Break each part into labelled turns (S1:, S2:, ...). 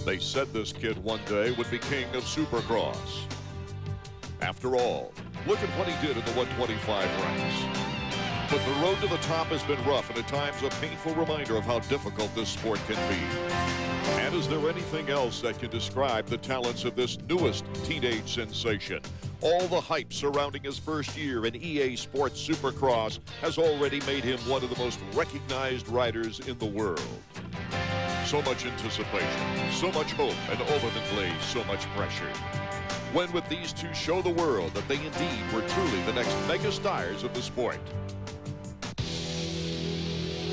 S1: They said this kid one day would be king of Supercross. After all, look at what he did in the 125 ranks. But the road to the top has been rough and at times a painful reminder of how difficult this sport can be. And is there anything else that can describe the talents of this newest teenage sensation? All the hype surrounding his first year in EA Sports Supercross has already made him one of the most recognized riders in the world. So much anticipation, so much hope, and ultimately so much pressure. When would these two show the world that they indeed were truly the next mega stars of the sport?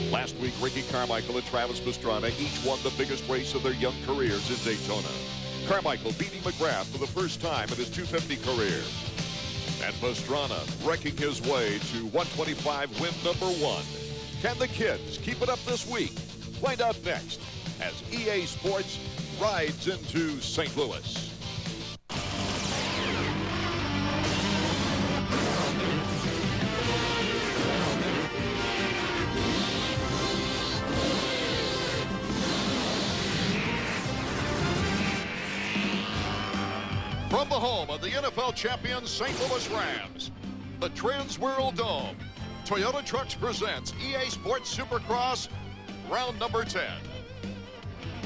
S1: Last week, Ricky Carmichael and Travis Pastrana each won the biggest race of their young careers in Daytona. Carmichael beating McGrath for the first time in his 250 career. And Pastrana wrecking his way to 125 win #1. Can the kids keep it up this week? Find out next as EA Sports rides into St. Louis. From the home of the NFL champion St. Louis Rams, the Trans World Dome, Toyota Trucks presents EA Sports Supercross, round number 10.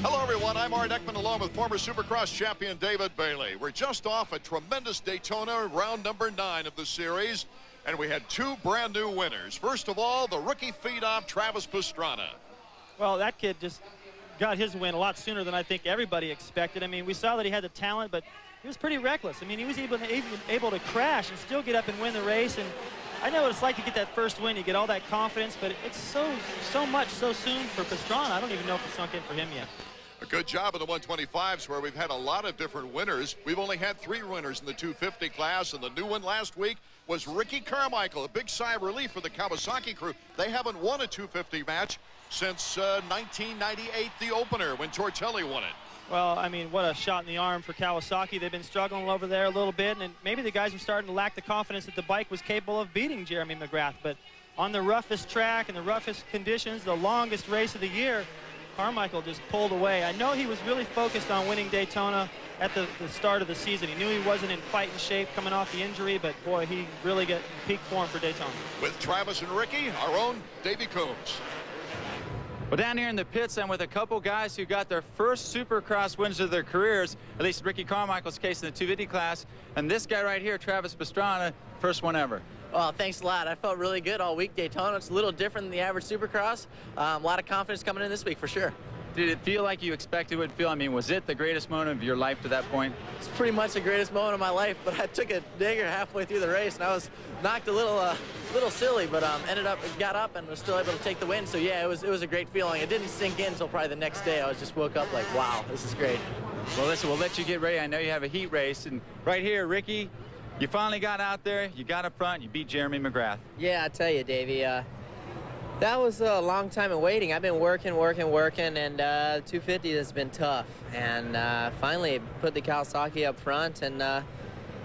S1: Hello, everyone. I'm RD10 along with former Supercross champion David Bailey. We're just off a tremendous Daytona, round number 9 of the series, and we had two brand new winners. First of all, the rookie phenom Travis Pastrana.
S2: Well, that kid just got his win a lot sooner than I think everybody expected. I mean, we saw that he had the talent, but he was pretty reckless. I mean, he was even able to crash and still get up and win the race. And I know what it's like to get that first win. You get all that confidence, but it's so much so soon for Pastrana. I don't even know if it's sunk in for him yet.
S1: A good job in the 125s where we've had a lot of different winners. We've only had 3 winners in the 250 class, and the new one last week was Ricky Carmichael. A big sigh of relief for the Kawasaki crew. They haven't won a 250 match since 1998, the opener, when Tortelli won it.
S2: Well, I mean, what a shot in the arm for Kawasaki. They've been struggling over there a little bit, and maybe the guys were starting to lack the confidence that the bike was capable of beating Jeremy McGrath. But on the roughest track and the roughest conditions, the longest race of the year, Carmichael just pulled away. I know he was really focused on winning Daytona at the start of the season. He knew he wasn't in fighting shape coming off the injury, but boy, he really got peak form for Daytona.
S1: With Travis and Ricky, our own Davey Coombs.
S3: Well, down here in the pits, I'm with a couple guys who got their first Supercross wins of their careers, at least Ricky Carmichael's case in the 250 class, and this guy right here, Travis Pastrana, first one ever.
S4: Well, thanks a lot. I felt really good all week. Daytona, it's a little different than the average Supercross. A lot of confidence coming in this week for sure.
S3: Did it feel like you expected it would feel? I mean, was it the greatest moment of your life to that point?
S4: It's pretty much the greatest moment of my life, but I took a digger halfway through the race, and I was knocked a little silly, but got up and was still able to take the win. So yeah, it was a great feeling. It didn't sink in until probably the next day. I just woke up like, wow, this is great.
S3: Well, listen, we'll let you get ready. I know you have a heat race, and right here, Ricky, you finally got out there, you got up front, you beat Jeremy McGrath.
S4: Yeah, I tell you, Davey, that was a long time in waiting. I've been working, and 250 has been tough. And finally put the Kawasaki up front, and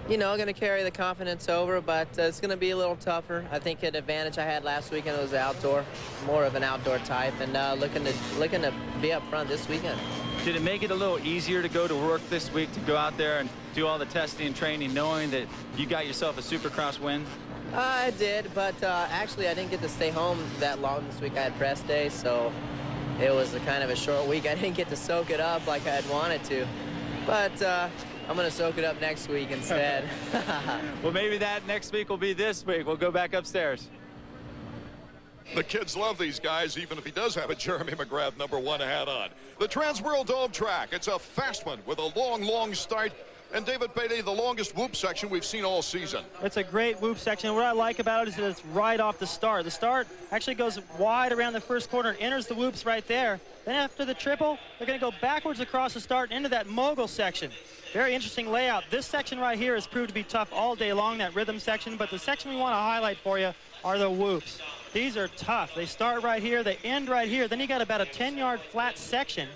S4: you know, going to carry the confidence over, but it's going to be a little tougher. I think an advantage I had last weekend was outdoor, more of an outdoor type, and looking to be up front this weekend.
S3: Did it make it a little easier to go to work this week, to go out there and do all the testing and training, knowing that you got yourself a Supercross win?
S4: I did, but actually I didn't get to stay home that long this week. I had press day, so it was a kind of a short week. I didn't get to soak it up like I had wanted to, but I'm going to soak it up next week instead.
S3: Well, maybe that next week will be this week. We'll go back upstairs.
S1: The kids love these guys, even if he does have a Jeremy McGrath #1 hat on. The Trans World Dome track, it's a fast one with a long start. And David Bailey, the longest whoop section we've seen all season.
S2: It's a great whoop section. What I like about it is that it's right off the start. The start actually goes wide around the first corner and enters the whoops right there. Then after the triple, they're going to go backwards across the start and into that mogul section. Very interesting layout. This section right here has proved to be tough all day long, that rhythm section. But the section we want to highlight for you are the whoops. These are tough. They start right here, they end right here. Then you got about a 10-yard flat section.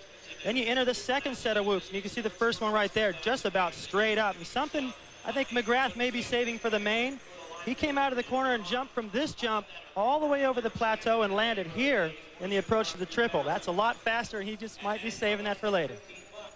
S2: Then you enter the second set of whoops, and you can see the first one right there, just about straight up. And something I think McGrath may be saving for the main. He came out of the corner and jumped from this jump all the way over the plateau and landed here in the approach to the triple. That's a lot faster, and he just might be saving that for later.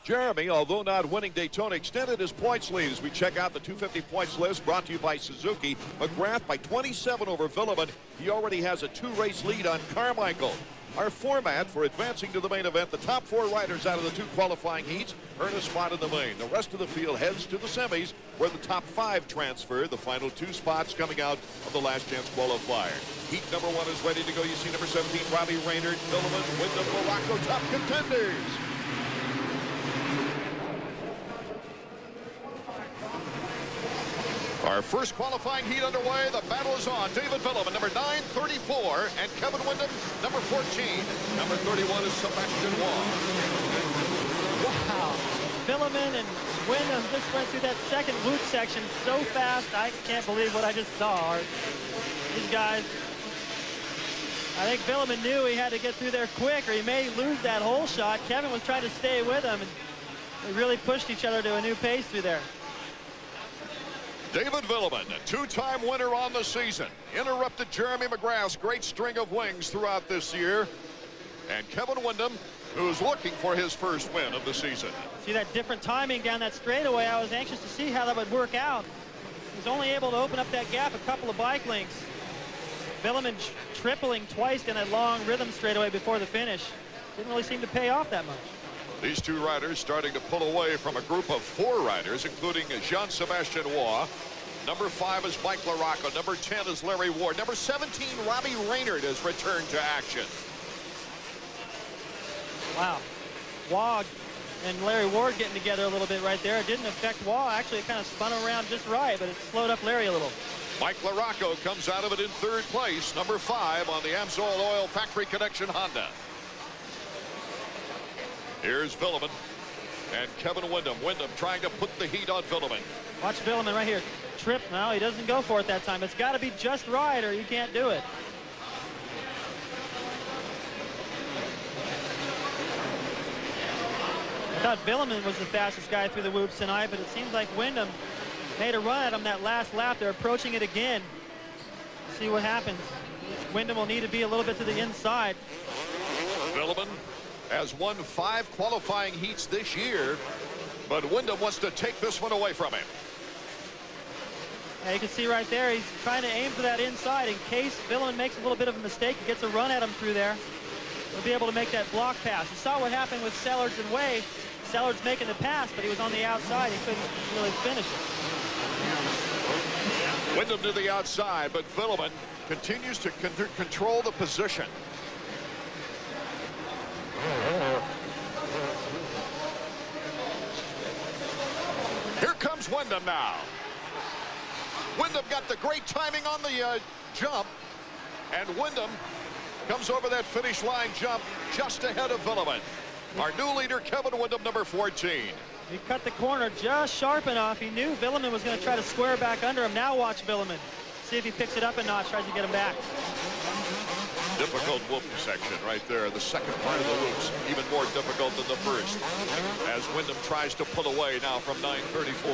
S1: Jeremy, although not winning Daytona, extended his points lead as we check out the 250 points list brought to you by Suzuki. McGrath by 27 over Villeman. He already has a 2-race lead on Carmichael. Our format for advancing to the main event, the top 4 riders out of the 2 qualifying heats earn a spot in the main. The rest of the field heads to the semis where the top 5 transfer. The final 2 spots coming out of the last chance qualifier. Heat number 1 is ready to go. You see number 17, Robbie Raynard, Villeman, Wyndham, Morocco, top contenders. Our first qualifying heat underway. The battle is on. David Villeman, number 934, and Kevin Wyndham, number 14. Number 31 is Sebastian Waugh.
S2: Wow. Villeman and Wyndham just went through that second loop section so fast. I can't believe what I just saw. These guys, I think Villeman knew he had to get through there quick or he may lose that whole shot. Kevin was trying to stay with him, and they really pushed each other to a new pace through there.
S1: David Villeman, a 2-time winner on the season, interrupted Jeremy McGrath's great string of wins throughout this year. And Kevin Wyndham, who's looking for his first win of the season.
S2: See that different timing down that straightaway. I was anxious to see how that would work out. He was only able to open up that gap a couple of bike lengths. Villeman tripling twice in that long rhythm straightaway before the finish. Didn't really seem to pay off that much.
S1: These 2 riders starting to pull away from a group of 4 riders, including Jean-Sebastian Waugh. Number 5 is Mike LaRocco. Number 10 is Larry Ward. Number 17, Robbie Raynard, has returned to action.
S2: Wow. Waugh and Larry Ward getting together a little bit right there. It didn't affect Waugh. Actually, it kind of spun around just right, but it slowed up Larry a little.
S1: Mike LaRocco comes out of it in 3rd place. Number 5 on the Amsoil Oil Factory Connection Honda. Here's Villeman and Kevin Wyndham. Wyndham trying to put the heat on Villeman.
S2: Watch Villeman right here. Trip. No, he doesn't go for it that time. It's got to be just right or you can't do it. I thought Villeman was the fastest guy through the whoops tonight, but it seems like Wyndham made a run at him that last lap. They're approaching it again. See what happens. Wyndham will need to be a little bit to the inside.
S1: Villeman has won 5 qualifying heats this year, but Wyndham wants to take this one away from him.
S2: Yeah, you can see right there, he's trying to aim for that inside in case Villeman makes a little bit of a mistake. He gets a run at him through there. He'll be able to make that block pass. You saw what happened with Sellards and Way. Sellards making the pass, but he was on the outside. He couldn't really finish it.
S1: Wyndham to the outside, but Villeman continues to control the position. Here comes Wyndham now. Wyndham got the great timing on the jump, and Wyndham comes over that finish line jump just ahead of Villeman. Our new leader, Kevin Wyndham, number 14.
S2: He cut the corner just sharp enough. He knew Villeman was going to try to square back under him. Now watch Villeman. See if he picks it up a notch, tries to get him back.
S1: Difficult whoop section right there. The second part of the whoops, even more difficult than the first. As Wyndham tries to pull away now from 934.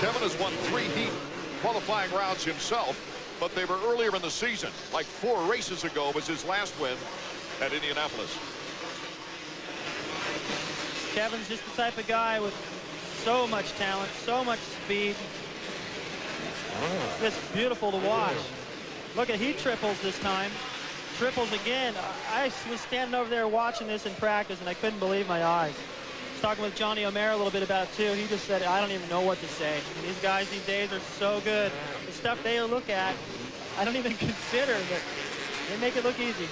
S1: Kevin has won 3 heat qualifying rounds himself, but they were earlier in the season. Like 4 races ago was his last win at Indianapolis.
S2: Kevin's just the type of guy with so much talent, so much speed. It's beautiful to watch. Look at, he triples this time. Triples again. I was standing over there watching this in practice, and I couldn't believe my eyes. I was talking with Johnny O'Mara a little bit about it, too. He just said, I don't even know what to say. These guys these days are so good. The stuff they look at, I don't even consider, but they make it look easy.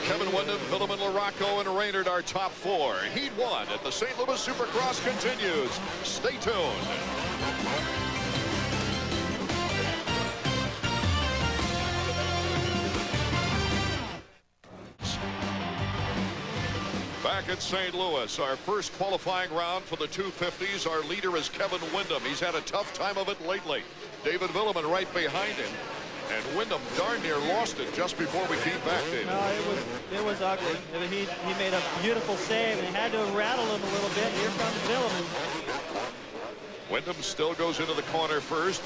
S1: Kevin Wyndham, Villeman, LaRocco, and Raynard are top 4. Heat 1 at the St. Louis Supercross continues. Stay tuned. Back at St. Louis, our first qualifying round for the 250s. Our leader is Kevin Wyndham. He's had a tough time of it lately. David Villeman right behind him. And Wyndham darn near lost it just before we feed back, David.
S2: No, it was ugly. He made a beautiful save, and he had to rattle him a little bit. Here comes Villeman.
S1: Wyndham still goes into the corner first.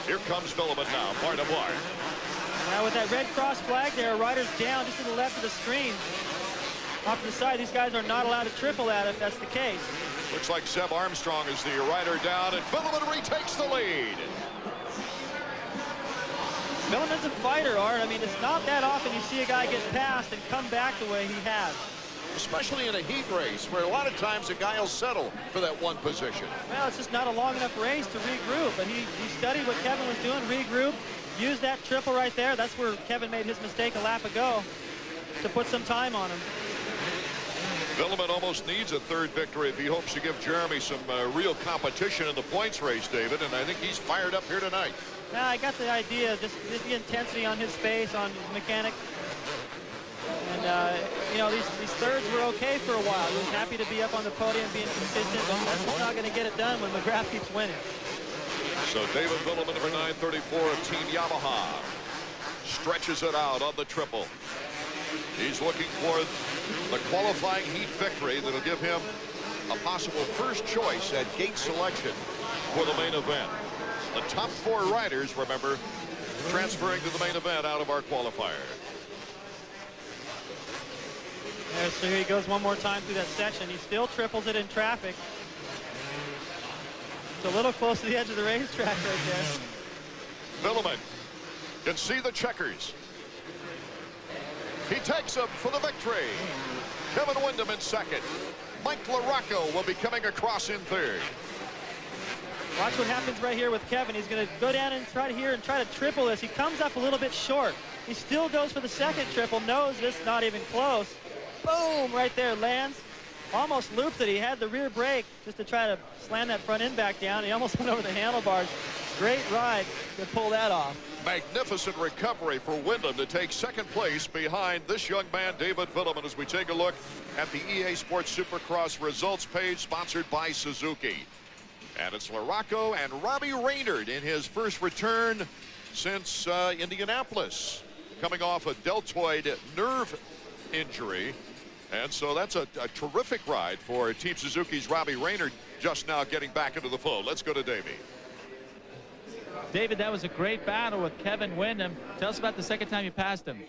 S1: Here comes Villeman now, bar to bar.
S2: Now with that red cross flag there, riders down just to the left of the screen. off to the side. These guys are not allowed to triple that if that's the case.
S1: Looks like Zeb Armstrong is the rider down, and Villeman retakes the lead.
S2: Villeman's a fighter, Art. I mean, it's not that often you see a guy get past and come back the way he has.
S1: Especially in a heat race, where a lot of times a guy will settle for that one position.
S2: Well, it's just not a long enough race to regroup, but he studied what Kevin was doing, regrouped, used that triple right there. That's where Kevin made his mistake a lap ago, to put some time on him.
S1: Villeman almost needs a third victory if he hopes to give Jeremy some real competition in the points race, David, and I think he's fired up here tonight.
S2: Yeah, I got the idea, just the intensity on his face, on his mechanic. And, you know, these thirds were okay for a while. He was happy to be up on the podium, being consistent, but that's just not going to get it done when McGrath keeps winning.
S1: So David Villeman, number 934 of Team Yamaha, stretches it out on the triple. He's looking for the qualifying heat victory that'll give him a possible first choice at gate selection for the main event. The top 4 riders, remember, transferring to the main event out of our qualifier.
S2: There, so here he goes one more time through that section. He still triples it in traffic. It's a little close to the edge of the racetrack right there.
S1: Villeman can see the checkers. He takes him for the victory. Kevin Windham in second. Mike LaRocco will be coming across in third.
S2: Watch what happens right here with Kevin. He's going to go down and try to triple this. He comes up a little bit short. He still goes for the second triple, knows this not even close. Boom, right there, lands. Almost looped it. He had the rear brake just to try to slam that front end back down. He almost went over the handlebars. Great ride to pull that off.
S1: Magnificent recovery for Windham to take second place behind this young man, David Villeman, as we take a look at the EA Sports Supercross results page sponsored by Suzuki. And it's LaRocco and Robbie Reynard in his first return since Indianapolis, coming off a deltoid nerve injury. And so that's a terrific ride for Team Suzuki's Robbie Reynard, just now getting back into the fold. Let's go to Davey.
S5: David, that was a great battle with Kevin Windham. Tell us about the second time you passed him.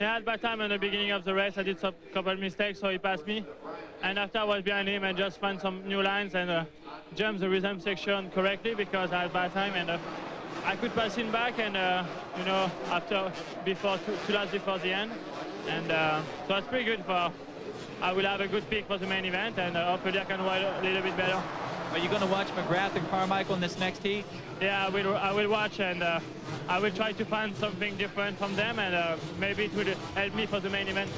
S6: Yeah, at that time in the beginning of the race, I did some couple of mistakes, so he passed me. And after I was behind him and just found some new lines and jumped the rhythm section correctly because I had bad time, and I could pass him back, and you know, two laps before the end. And so it's pretty good for. I will have a good pick for the main event, and hopefully I can ride a little bit better.
S5: Are you going to watch McGrath and Carmichael in this next heat?
S6: Yeah, I will watch, and I will try to find something different from them, and maybe it will help me for the main event.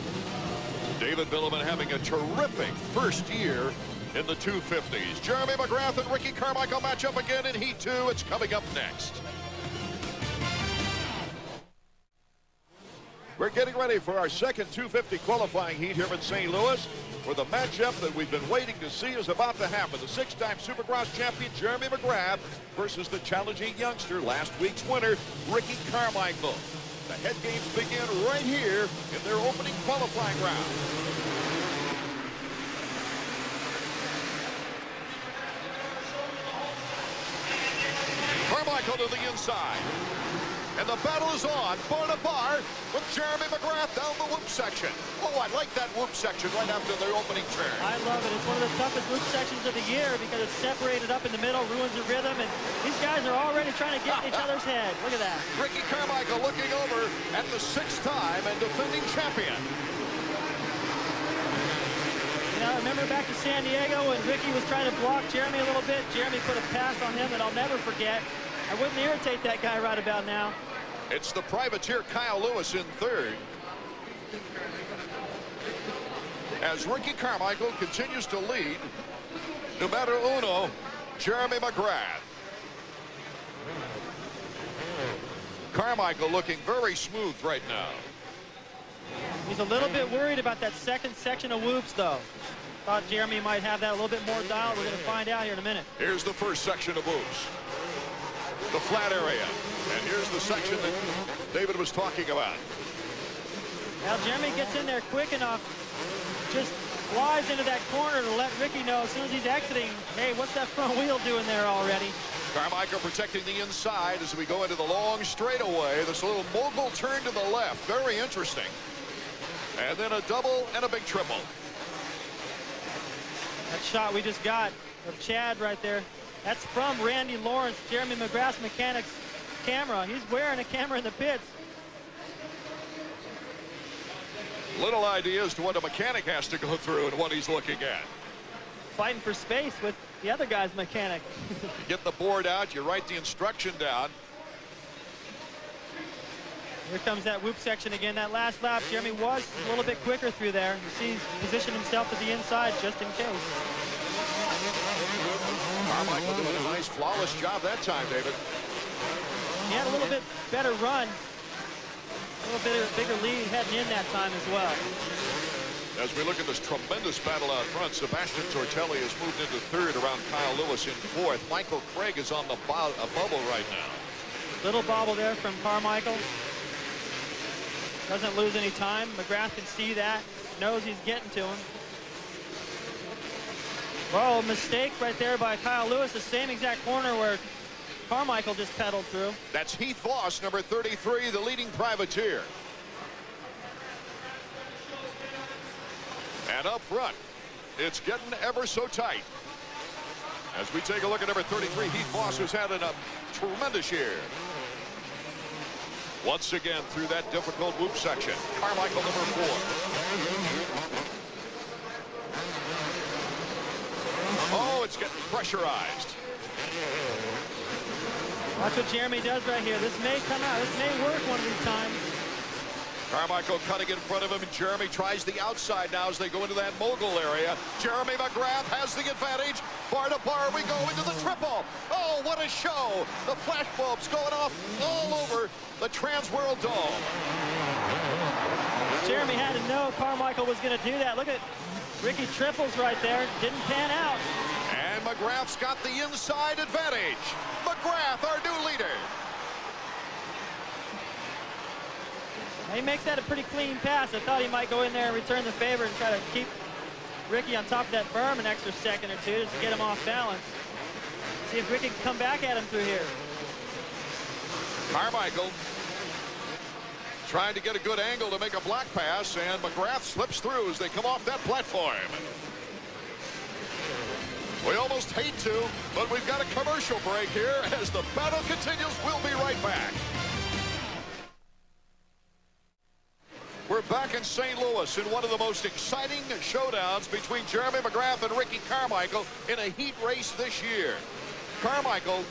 S1: David Villeman having a terrific first year in the 250s. Jeremy McGrath and Ricky Carmichael match up again in Heat 2. It's coming up next. We're getting ready for our second 250 qualifying heat here in St. Louis, where the matchup that we've been waiting to see is about to happen. The 6-time Supercross champion Jeremy McGrath versus the challenging youngster, last week's winner, Ricky Carmichael. The head games begin right here in their opening qualifying round. Carmichael to the inside. And the battle is on, bar to bar, with Jeremy McGrath down the whoop section. Oh, I like that whoop section right after the opening turn.
S2: I love it. It's one of the toughest whoop sections of the year because it's separated up in the middle, ruins the rhythm, and these guys are already trying to get in each other's head. Look at that.
S1: Ricky Carmichael looking over at the 6-time and defending champion.
S2: You know, remember back to San Diego when Ricky was trying to block Jeremy a little bit? Jeremy put a pass on him that I'll never forget. I wouldn't irritate that guy right about now.
S1: It's the privateer Kyle Lewis in third, as Ricky Carmichael continues to lead. Numero uno, Jeremy McGrath. Carmichael looking very smooth right now.
S2: He's a little bit worried about that second section of whoops, though. Thought Jeremy might have that a little bit more dialed. We're going to find out here in a minute.
S1: Here's the first section of whoops. The flat area. And here's the section that David was talking about.
S2: Now Jeremy gets in there quick enough, just flies into that corner to let Ricky know as soon as he's exiting, hey, what's that front wheel doing there already?
S1: Carmichael protecting the inside as we go into the long straightaway. This little mogul turn to the left. Very interesting. And then a double and a big triple.
S2: That shot we just got of Chad right there, that's from Randy Lawrence, Jeremy McGrath's mechanic's camera. He's wearing a camera in the pits.
S1: Little idea as to what a mechanic has to go through and what he's looking at.
S2: Fighting for space with the other guy's mechanic.
S1: You get the board out, you write the instruction down.
S2: Here comes that whoop section again. That last lap, Jeremy was a little bit quicker through there. You see he's positioned himself to the inside just in case.
S1: Carmichael doing a nice, flawless job that time, David.
S2: He had a little bit better run. A little bit bigger lead heading in that time as well.
S1: As we look at this tremendous battle out front, Sebastian Tortelli has moved into third around Kyle Lewis in fourth. Michael Craig is on the bubble right now.
S2: Little bobble there from Carmichael. Doesn't lose any time. McGrath can see that. Knows he's getting to him. Well, mistake right there by Kyle Lewis. The same exact corner where Carmichael just pedaled through.
S1: That's Heath Voss, number 33, the leading privateer. And up front, it's getting ever so tight. As we take a look at number 33, Heath Voss, who's had a tremendous year. Once again through that difficult whoop section. Carmichael, number 4. Oh, it's getting pressurized.
S2: Watch what Jeremy does right here. This may come out. This may work one of these times.
S1: Carmichael cutting in front of him. Jeremy tries the outside now as they go into that mogul area. Jeremy McGrath has the advantage. Bar to bar we go into the triple. Oh, what a show. The flash bulbs going off all over the Trans World Dome.
S2: Jeremy had to know Carmichael was going to do that. Look at Ricky triples right there. Didn't pan out.
S1: And McGrath's got the inside advantage. McGrath, our new leader.
S2: He makes that a pretty clean pass. I thought he might go in there and return the favor and try to keep Ricky on top of that berm an extra second or two just to get him off balance. See if Ricky can come back at him through here.
S1: Carmichael trying to get a good angle to make a black pass, and McGrath slips through as they come off that platform. We almost hate to, but we've got a commercial break here. As the battle continues, we'll be right back. We're back in St. Louis in one of the most exciting showdowns between Jeremy McGrath and Ricky Carmichael in a heat race this year. Carmichael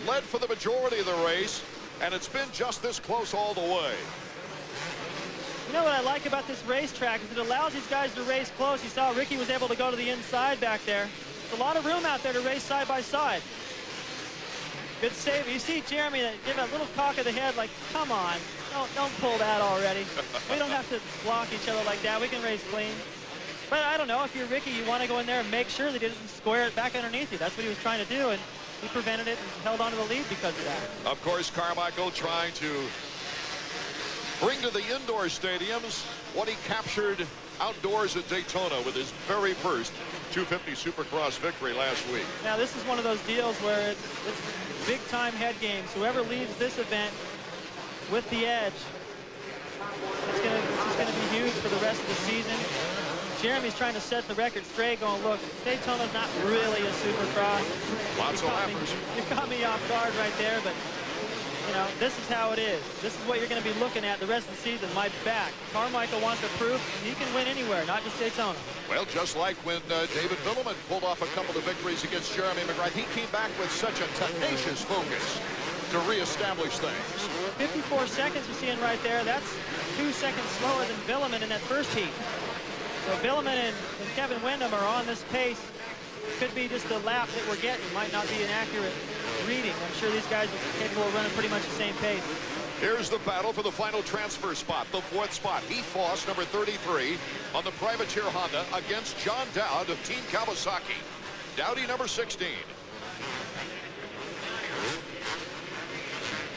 S1: led for the majority of the race, and it's been just this close all the way.
S2: You know what I like about this racetrack is it allows these guys to race close. You saw Ricky was able to go to the inside back there. There's a lot of room out there to race side by side. Good save. You see Jeremy give a little cock of the head like, come on, don't pull that already. We don't have to block each other like that. We can race clean. But I don't know, if you're Ricky, you want to go in there and make sure that he doesn't square it back underneath you. That's what he was trying to do, and he prevented it and held on to the lead because of that.
S1: Of course, Carmichael trying to bring to the indoor stadiums what he captured outdoors at Daytona with his very first 250 Supercross victory last week.
S2: Now, this is one of those deals where it's big-time head games. Whoever leads this event with the edge, this is going to be huge for the rest of the season. Jeremy's trying to set the record straight, going, look, Daytona's not really a Supercross.
S1: Lots of lappers.
S2: You caught me off guard right there, but you know, this is how it is. This is what you're going to be looking at the rest of the season. My back. Carmichael wants to prove he can win anywhere, not just Daytona.
S1: Well, just like when David Milliman pulled off a couple of victories against Jeremy McGrath, he came back with such a tenacious focus to reestablish things.
S2: 54 seconds you're seeing right there. That's 2 seconds slower than Milliman in that first heat. So Milliman and Kevin Windham are on this pace. Could be just the lap that we're getting. Might not be an accurate reading. I'm sure these guys are capable of running pretty much the same pace.
S1: Here's the battle for the final transfer spot, the 4th spot. Heath Voss, number 33, on the privateer Honda against John Dowd of Team Kawasaki. Dowdy, number 16.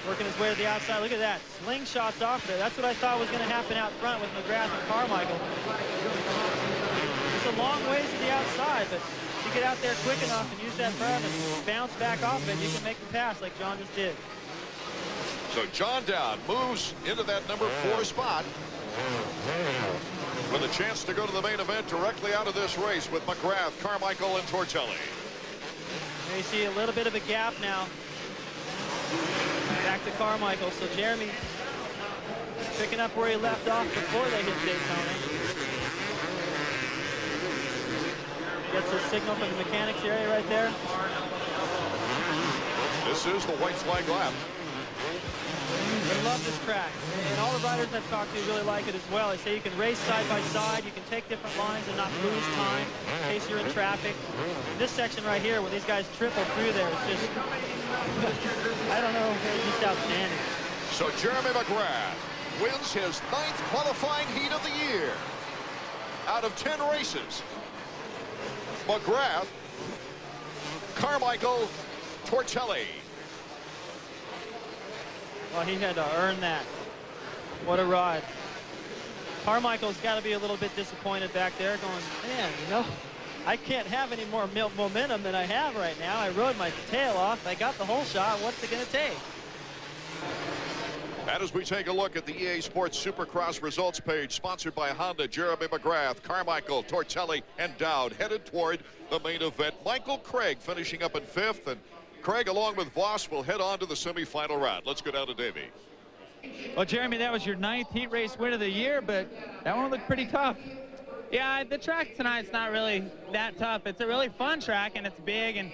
S2: Working his way to the outside. Look at that. Slingshots off there. That's what I thought was going to happen out front with McGrath and Carmichael. It's a long ways to the outside, but if you get out there quick enough and use that berm and bounce back off it, you can make the pass like John just did.
S1: So John Dowd moves into that number 4 spot. with a chance to go to the main event directly out of this race with McGrath, Carmichael, and Tortelli.
S2: You see a little bit of a gap now. Back to Carmichael. So Jeremy picking up where he left off before they hit Daytona. Gets a signal from the mechanics area right there.
S1: This is the white flag lap.
S2: I love this track, and all the riders I've talked to really like it as well. They say you can race side by side, you can take different lines and not lose time in case you're in traffic. This section right here, when these guys triple through there, it's just, I don't know, it's just outstanding.
S1: So Jeremy McGrath wins his 9th qualifying heat of the year. Out of 10 races, McGrath, Carmichael, Tortelli.
S2: Well, he had to earn that. What a ride. Carmichael's got to be a little bit disappointed back there, going, man, you know, I can't have any more momentum than I have right now. I rode my tail off. I got the whole shot. What's it going to take?
S1: And as we take a look at the EA Sports Supercross results page, sponsored by Honda, Jeremy McGrath, Carmichael, Tortelli, and Dowd, headed toward the main event. Michael Craig finishing up in 5th, and Craig, along with Voss, will head on to the semifinal round. Let's go down to Davey.
S5: Well, Jeremy, that was your 9th heat race win of the year, but that one looked pretty tough.
S7: Yeah, the track tonight's not really that tough. It's a really fun track, and it's big, and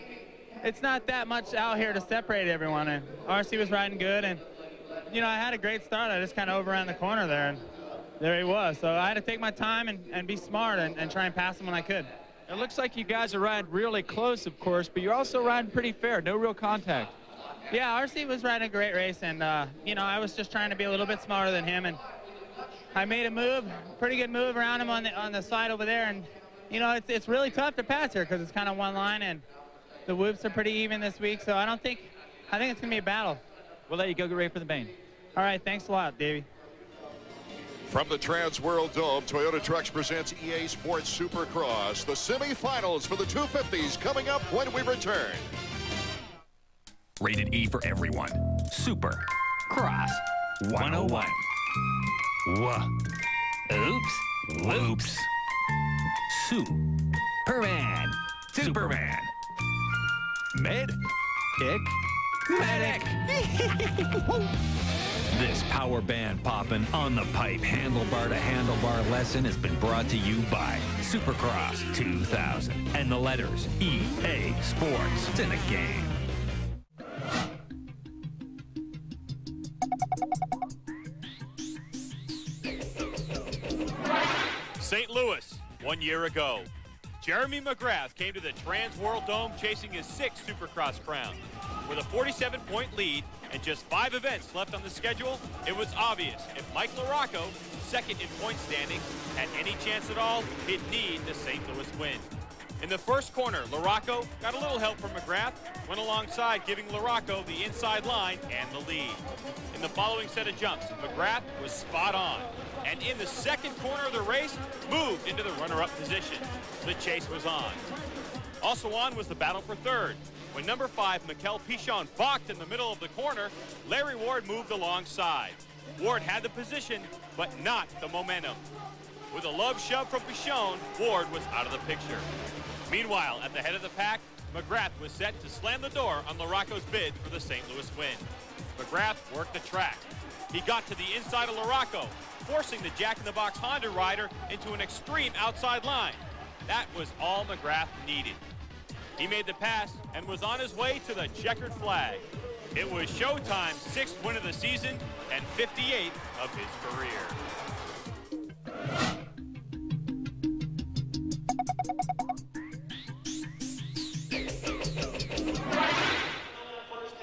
S7: it's not that much out here to separate everyone. And RC was riding good, and, you know, I had a great start. I just kind of overran the corner there, and there he was. So I had to take my time and be smart and try and pass him when I could.
S5: It looks like you guys are riding really close, of course, but you're also riding pretty fair. No real contact.
S7: Yeah, RC was riding a great race, and, you know, I was just trying to be a little bit smarter than him, and I made a move, pretty good move around him on the side over there, and, you know, it's really tough to pass here because it's kind of one line, and the whoops are pretty even this week, so I think it's going to be a battle.
S5: We'll let you go get ready for the main.
S7: All right, thanks a lot, Davey.
S1: From the Trans World Dome, Toyota Trucks presents EA Sports Supercross. The semifinals for the 250s coming up when we return.
S8: Rated E for everyone. Super Cross 101. Oops. Whoops. Superman. Superman. Med. Ick. Medic. This power band poppin' on the pipe handlebar to handlebar lesson has been brought to you by Supercross 2000 and the letters EA Sports. It's in the game.
S9: St. Louis, 1 year ago. Jeremy McGrath came to the Trans World Dome chasing his 6th Supercross crown. With a 47-point lead and just 5 events left on the schedule, it was obvious if Mike LaRocco, second in point standings, had any chance at all, he'd need the St. Louis win. In the first corner, LaRocco got a little help from McGrath, went alongside giving LaRocco the inside line and the lead. In the following set of jumps, McGrath was spot on, and in the second corner of the race, moved into the runner-up position. The chase was on. Also on was the battle for third. When number 5, Mikel Pichon, balked in the middle of the corner, Larry Ward moved alongside. Ward had the position, but not the momentum. With a love shove from Pichon, Ward was out of the picture. Meanwhile, at the head of the pack, McGrath was set to slam the door on LaRocco's bid for the St. Louis win. McGrath worked the track. He got to the inside of LaRocco, forcing the Jack-in-the-Box Honda rider into an extreme outside line. That was all McGrath needed. He made the pass and was on his way to the checkered flag. It was Showtime's 6th win of the season and 58th of his career.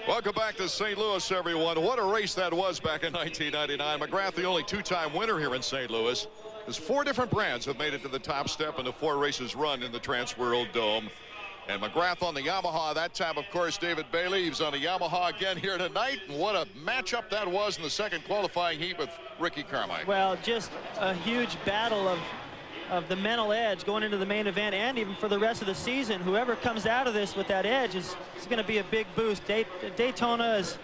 S1: Welcome back to St. Louis, everyone. What a race that was back in 1999. McGrath, the only 2-time winner here in St. Louis. There's 4 different brands have made it to the top step in the 4 races run in the Trans World Dome. And McGrath on the Yamaha that time, of course, David Bailey. He's on the Yamaha again here tonight. And what a matchup that was in the second qualifying heat with Ricky Carmichael.
S2: Well, just a huge battle of the mental edge going into the main event and even for the rest of the season. Whoever comes out of this with that edge is going to be a big boost. Daytona is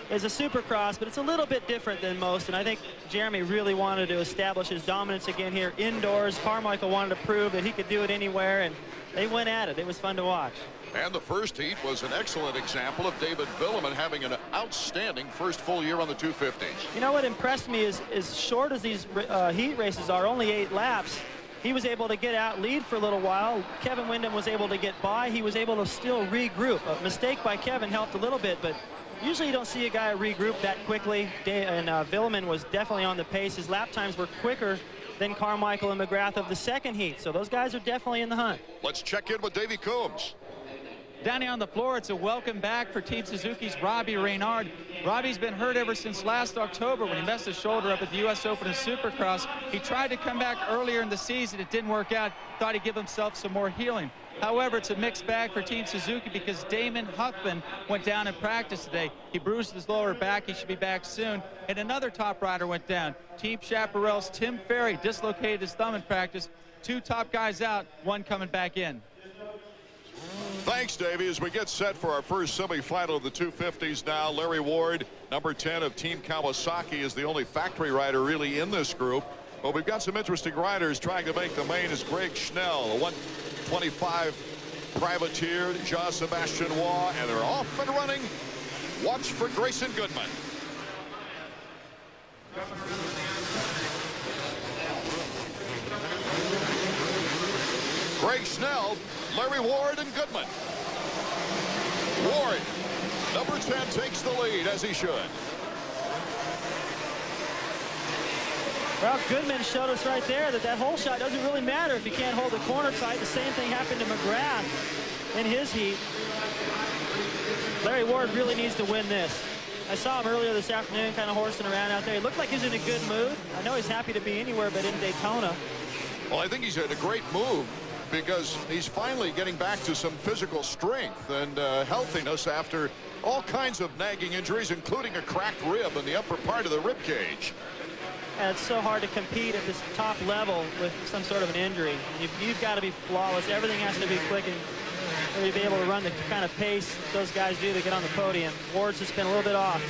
S2: is a Supercross, but it's a little bit different than most, and I think Jeremy really wanted to establish his dominance again here indoors. Carmichael wanted to prove that he could do it anywhere, and they went at it. It was fun to watch.
S1: And the first heat was an excellent example of David Villeman having an outstanding first full year on the 250s.
S2: You know what impressed me is, as short as these heat races are, only 8 laps, he was able to get out, lead for a little while. Kevin Windham was able to get by. He was able to still regroup. A mistake by Kevin helped a little bit, but usually you don't see a guy regroup that quickly, and Villeman was definitely on the pace. His lap times were quicker than Carmichael and McGrath of the second heat, so those guys are definitely in the hunt.
S1: Let's check in with Davey Coombs.
S5: Down here on the floor, it's a welcome back for Team Suzuki's Robbie Reynard. Robbie's been hurt ever since last October when he messed his shoulder up at the U.S. Open and Supercross. He tried to come back earlier in the season. It didn't work out. Thought he'd give himself some more healing. However, it's a mixed bag for Team Suzuki because Damon Huffman went down in practice today. He bruised his lower back. He should be back soon. And another top rider went down. Team Chaparral's Tim Ferry dislocated his thumb in practice. 2 top guys out, 1 coming back in.
S1: Thanks, Davey. As we get set for our first semifinal of the 250s now, Larry Ward, number 10 of Team Kawasaki, is the only factory rider really in this group. But we've got some interesting riders trying to make the main is Greg Schnell, a 125 privateer, Jean-Sebastian Waugh, and they're off and running. Watch for Grayson Goodman. Greg Schnell, Larry Ward, and Goodman. Ward, number 10, takes the lead, as he should.
S2: Well, Goodman showed us right there that hole shot doesn't really matter if you can't hold the corner tight. The same thing happened to McGrath in his heat. Larry Ward really needs to win this. I saw him earlier this afternoon kind of horsing around out there. He looked like he's in a good mood. I know he's happy to be anywhere but in Daytona.
S1: Well, I think he's had a great move because he's finally getting back to some physical strength and healthiness after all kinds of nagging injuries, including a cracked rib in the upper part of the rib cage.
S2: And it's so hard to compete at this top level with some sort of an injury. You've got to be flawless. Everything has to be quick and really be able to run the kind of pace those guys do to get on the podium. Ward's just been a little bit off.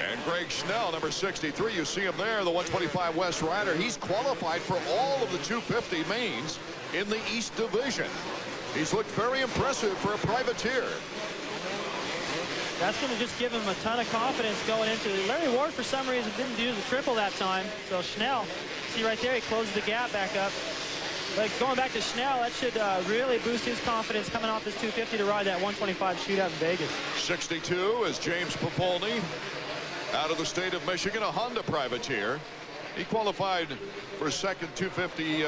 S1: And Greg Schnell, number 63, you see him there, the 125 West rider. He's qualified for all of the 250 mains in the East Division. He's looked very impressive for a privateer.
S2: That's going to just give him a ton of confidence going into it. Larry Ward, for some reason, didn't do the triple that time. So Schnell, see right there, he closes the gap back up. But going back to Schnell, that should really boost his confidence coming off this 250 to ride that 125 shootout in Vegas.
S1: 62 is James Papolny, out of the state of Michigan, a Honda privateer. He qualified for second 250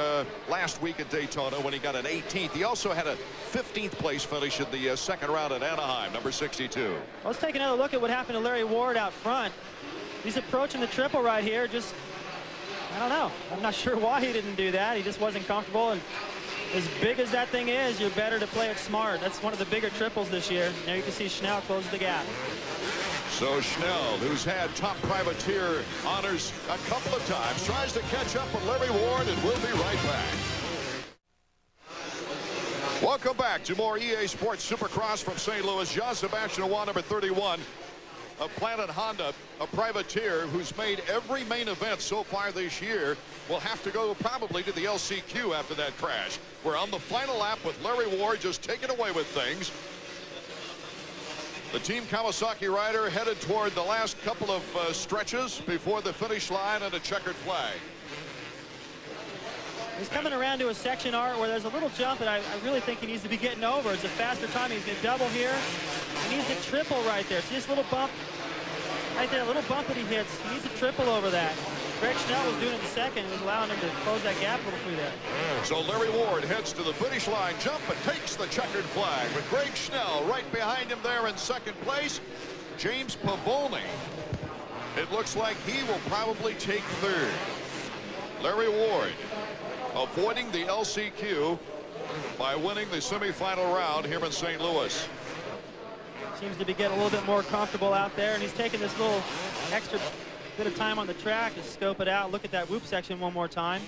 S1: last week at Daytona when he got an 18th. He also had a 15th place finish in the second round at Anaheim, number 62.
S2: Let's take another look at what happened to Larry Ward out front. He's approaching the triple right here. Just, I don't know. I'm not sure why he didn't do that. He just wasn't comfortable. And as big as that thing is, you're better to play it smart. That's one of the bigger triples this year. There you can see Schnell close the gap.
S1: So Schnell, who's had top privateer honors a couple of times, tries to catch up with Larry Ward, and we'll be right back. Welcome back to more EA Sports Supercross from St. Louis. Jean-Sebastian Waugh, number 31 of Planet Honda, a privateer who's made every main event so far this year, will have to go probably to the LCQ after that crash. We're on the final lap with Larry Ward just taking away with things. The Team Kawasaki rider headed toward the last couple of stretches before the finish line and a checkered flag.
S2: He's coming around to a section art where there's a little jump that I really think he needs to be getting over. It's a faster time. He's going to double here. He needs a triple right there. See this little bump right there, a little bump that he hits. He needs a triple over that. Greg Schnell was doing it in second. It was allowing him to close that gap a little through there.
S1: So Larry Ward heads to the finish line, jump, and takes the checkered flag. With Greg Schnell right behind him there in second place. James Papolny, it looks like he will probably take third. Larry Ward avoiding the LCQ by winning the semifinal round here in St. Louis.
S2: Seems to be getting a little bit more comfortable out there, and he's taking this little extra bit of time on the track to scope it out. Look at that whoop section one more time.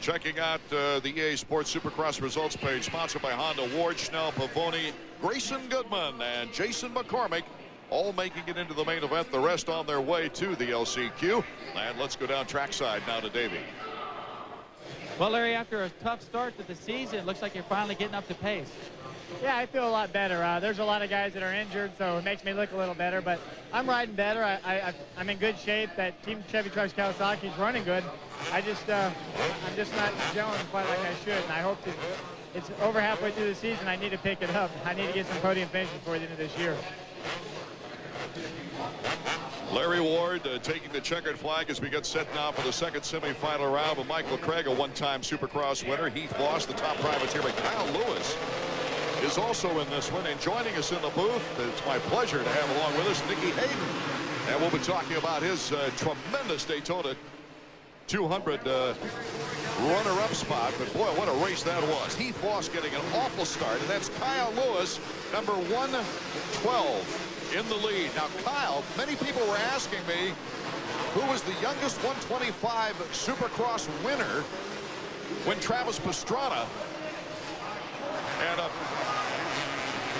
S1: Checking out the EA Sports Supercross results page, sponsored by Honda. Ward, Schnell, Pavoni, Grayson Goodman, and Jason McCormick all making it into the main event. The rest on their way to the LCQ. And let's go down trackside now to Davey.
S5: Well, Larry, after a tough start to the season, it looks like you're finally getting up to pace.
S10: Yeah, I feel a lot better. There's a lot of guys that are injured, so it makes me look a little better. But I'm riding better. I'm in good shape. That Team Chevy Trucks Kawasaki is running good. I'm just not gelling quite like I should. And I hope that it's over halfway through the season. I need to pick it up. I need to get some podium finishes before the end of this year.
S1: Larry Ward taking the checkered flag as we get set now for the second semifinal round with Michael Craig, a one-time Supercross winner. Heath Voss, the top privateer, but Kyle Lewis is also in this one. And joining us in the booth, it's my pleasure to have along with us Nicky Hayden. And we'll be talking about his tremendous Daytona 200 runner-up spot. But boy, what a race that was. Heath Voss getting an awful start, and that's Kyle Lewis, number 112 in the lead. Now, Kyle, many people were asking me who was the youngest 125 Supercross winner when Travis Pastrana. And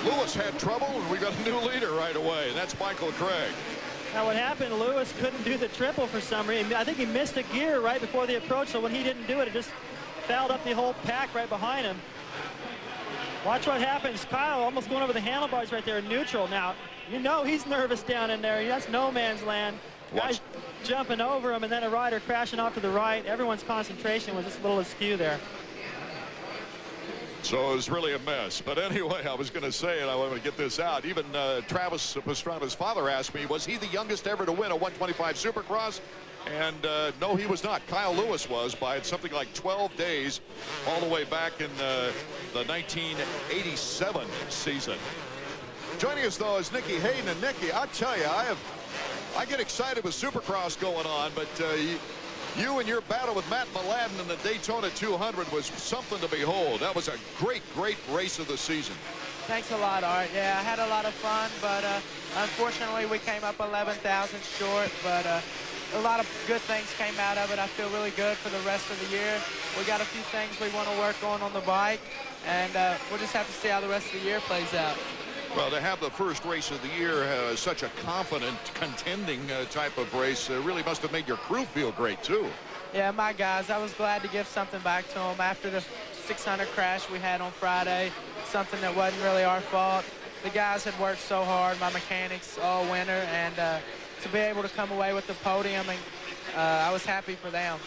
S1: Lewis had trouble, and we got a new leader right away, and that's Michael Craig.
S2: Now what happened, Lewis couldn't do the triple for some reason. I think he missed a gear right before the approach, so when he didn't do it, it just fouled up the whole pack right behind him. Watch what happens. Kyle almost going over the handlebars right there in neutral. Now, you know he's nervous down in there. That's no man's land. Guys jumping over him, and then a rider crashing off to the right. Everyone's concentration was just a little askew there.
S1: So it was really a mess. But anyway, I was going to say, and I want to get this out, even Travis Pastrana's father asked me, was he the youngest ever to win a 125 Supercross? And no, he was not. Kyle Lewis was by something like 12 days all the way back in the 1987 season. Joining us, though, is Nicky Hayden. And Nicky, I'll tell you, I get excited with Supercross going on, but you and your battle with Matt Mladen in the Daytona 200 was something to behold. That was a great, great race of the season.
S7: Thanks a lot, Art. Yeah, I had a lot of fun, but unfortunately we came up 11,000 short, but a lot of good things came out of it. I feel really good for the rest of the year. We got a few things we want to work on the bike, and we'll just have to see how the rest of the year plays out.
S1: Well, to have the first race of the year, such a confident, contending type of race, really must have made your crew feel great, too.
S7: Yeah, my guys, I was glad to give something back to them after the 600 crash we had on Friday, something that wasn't really our fault. The guys had worked so hard, my mechanics, all winter, and to be able to come away with the podium, and I was happy for them.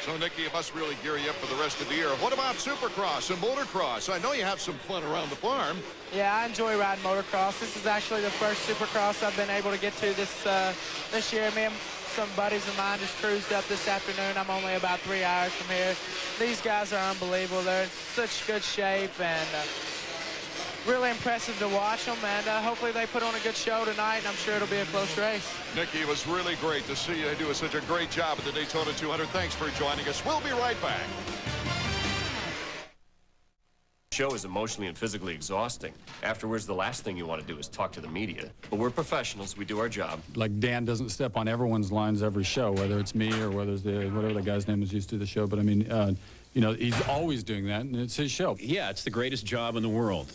S1: So, Nicky, it must really gear you up for the rest of the year. What about Supercross and motocross? I know you have some fun around the farm.
S7: Yeah, I enjoy riding motocross. This is actually the first Supercross I've been able to get to this year. Me and some buddies of mine just cruised up this afternoon. I'm only about 3 hours from here. These guys are unbelievable. They're in such good shape, and really impressive to watch them, and hopefully they put on a good show tonight, and I'm sure it'll be a close race.
S1: Nicky, it was really great to see you do such a great job at the Daytona 200. Thanks for joining us. We'll be right back.
S11: The show is emotionally and physically exhausting. Afterwards, the last thing you want to do is talk to the media. But we're professionals. We do our job.
S12: Like Dan doesn't step on everyone's lines every show, whether it's me or whether it's whatever the guy's name is used to the show. But I mean, you know, he's always doing that, and it's his show.
S13: Yeah, it's the greatest job in the world.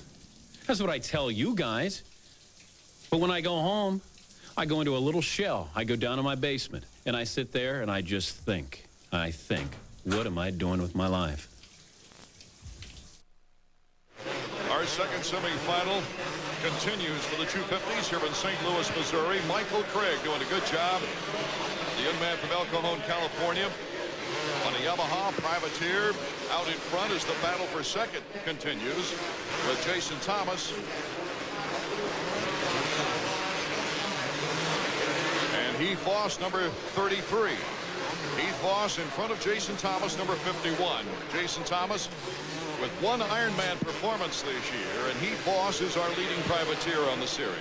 S13: That's what I tell you guys. But when I go home, I go into a little shell. I go down to my basement, and I sit there, and I just think. I think, what am I doing with my life?
S1: Our second semifinal continues for the 250s here in St. Louis, Missouri. Michael Craig doing a good job. The young man from El Cajon, California, on a Yamaha privateer. Out in front as the battle for second continues with Jason Thomas. And Heath Voss, number 33. Heath Voss in front of Jason Thomas, number 51. Jason Thomas with one Ironman performance this year, and Heath Voss is our leading privateer on the series.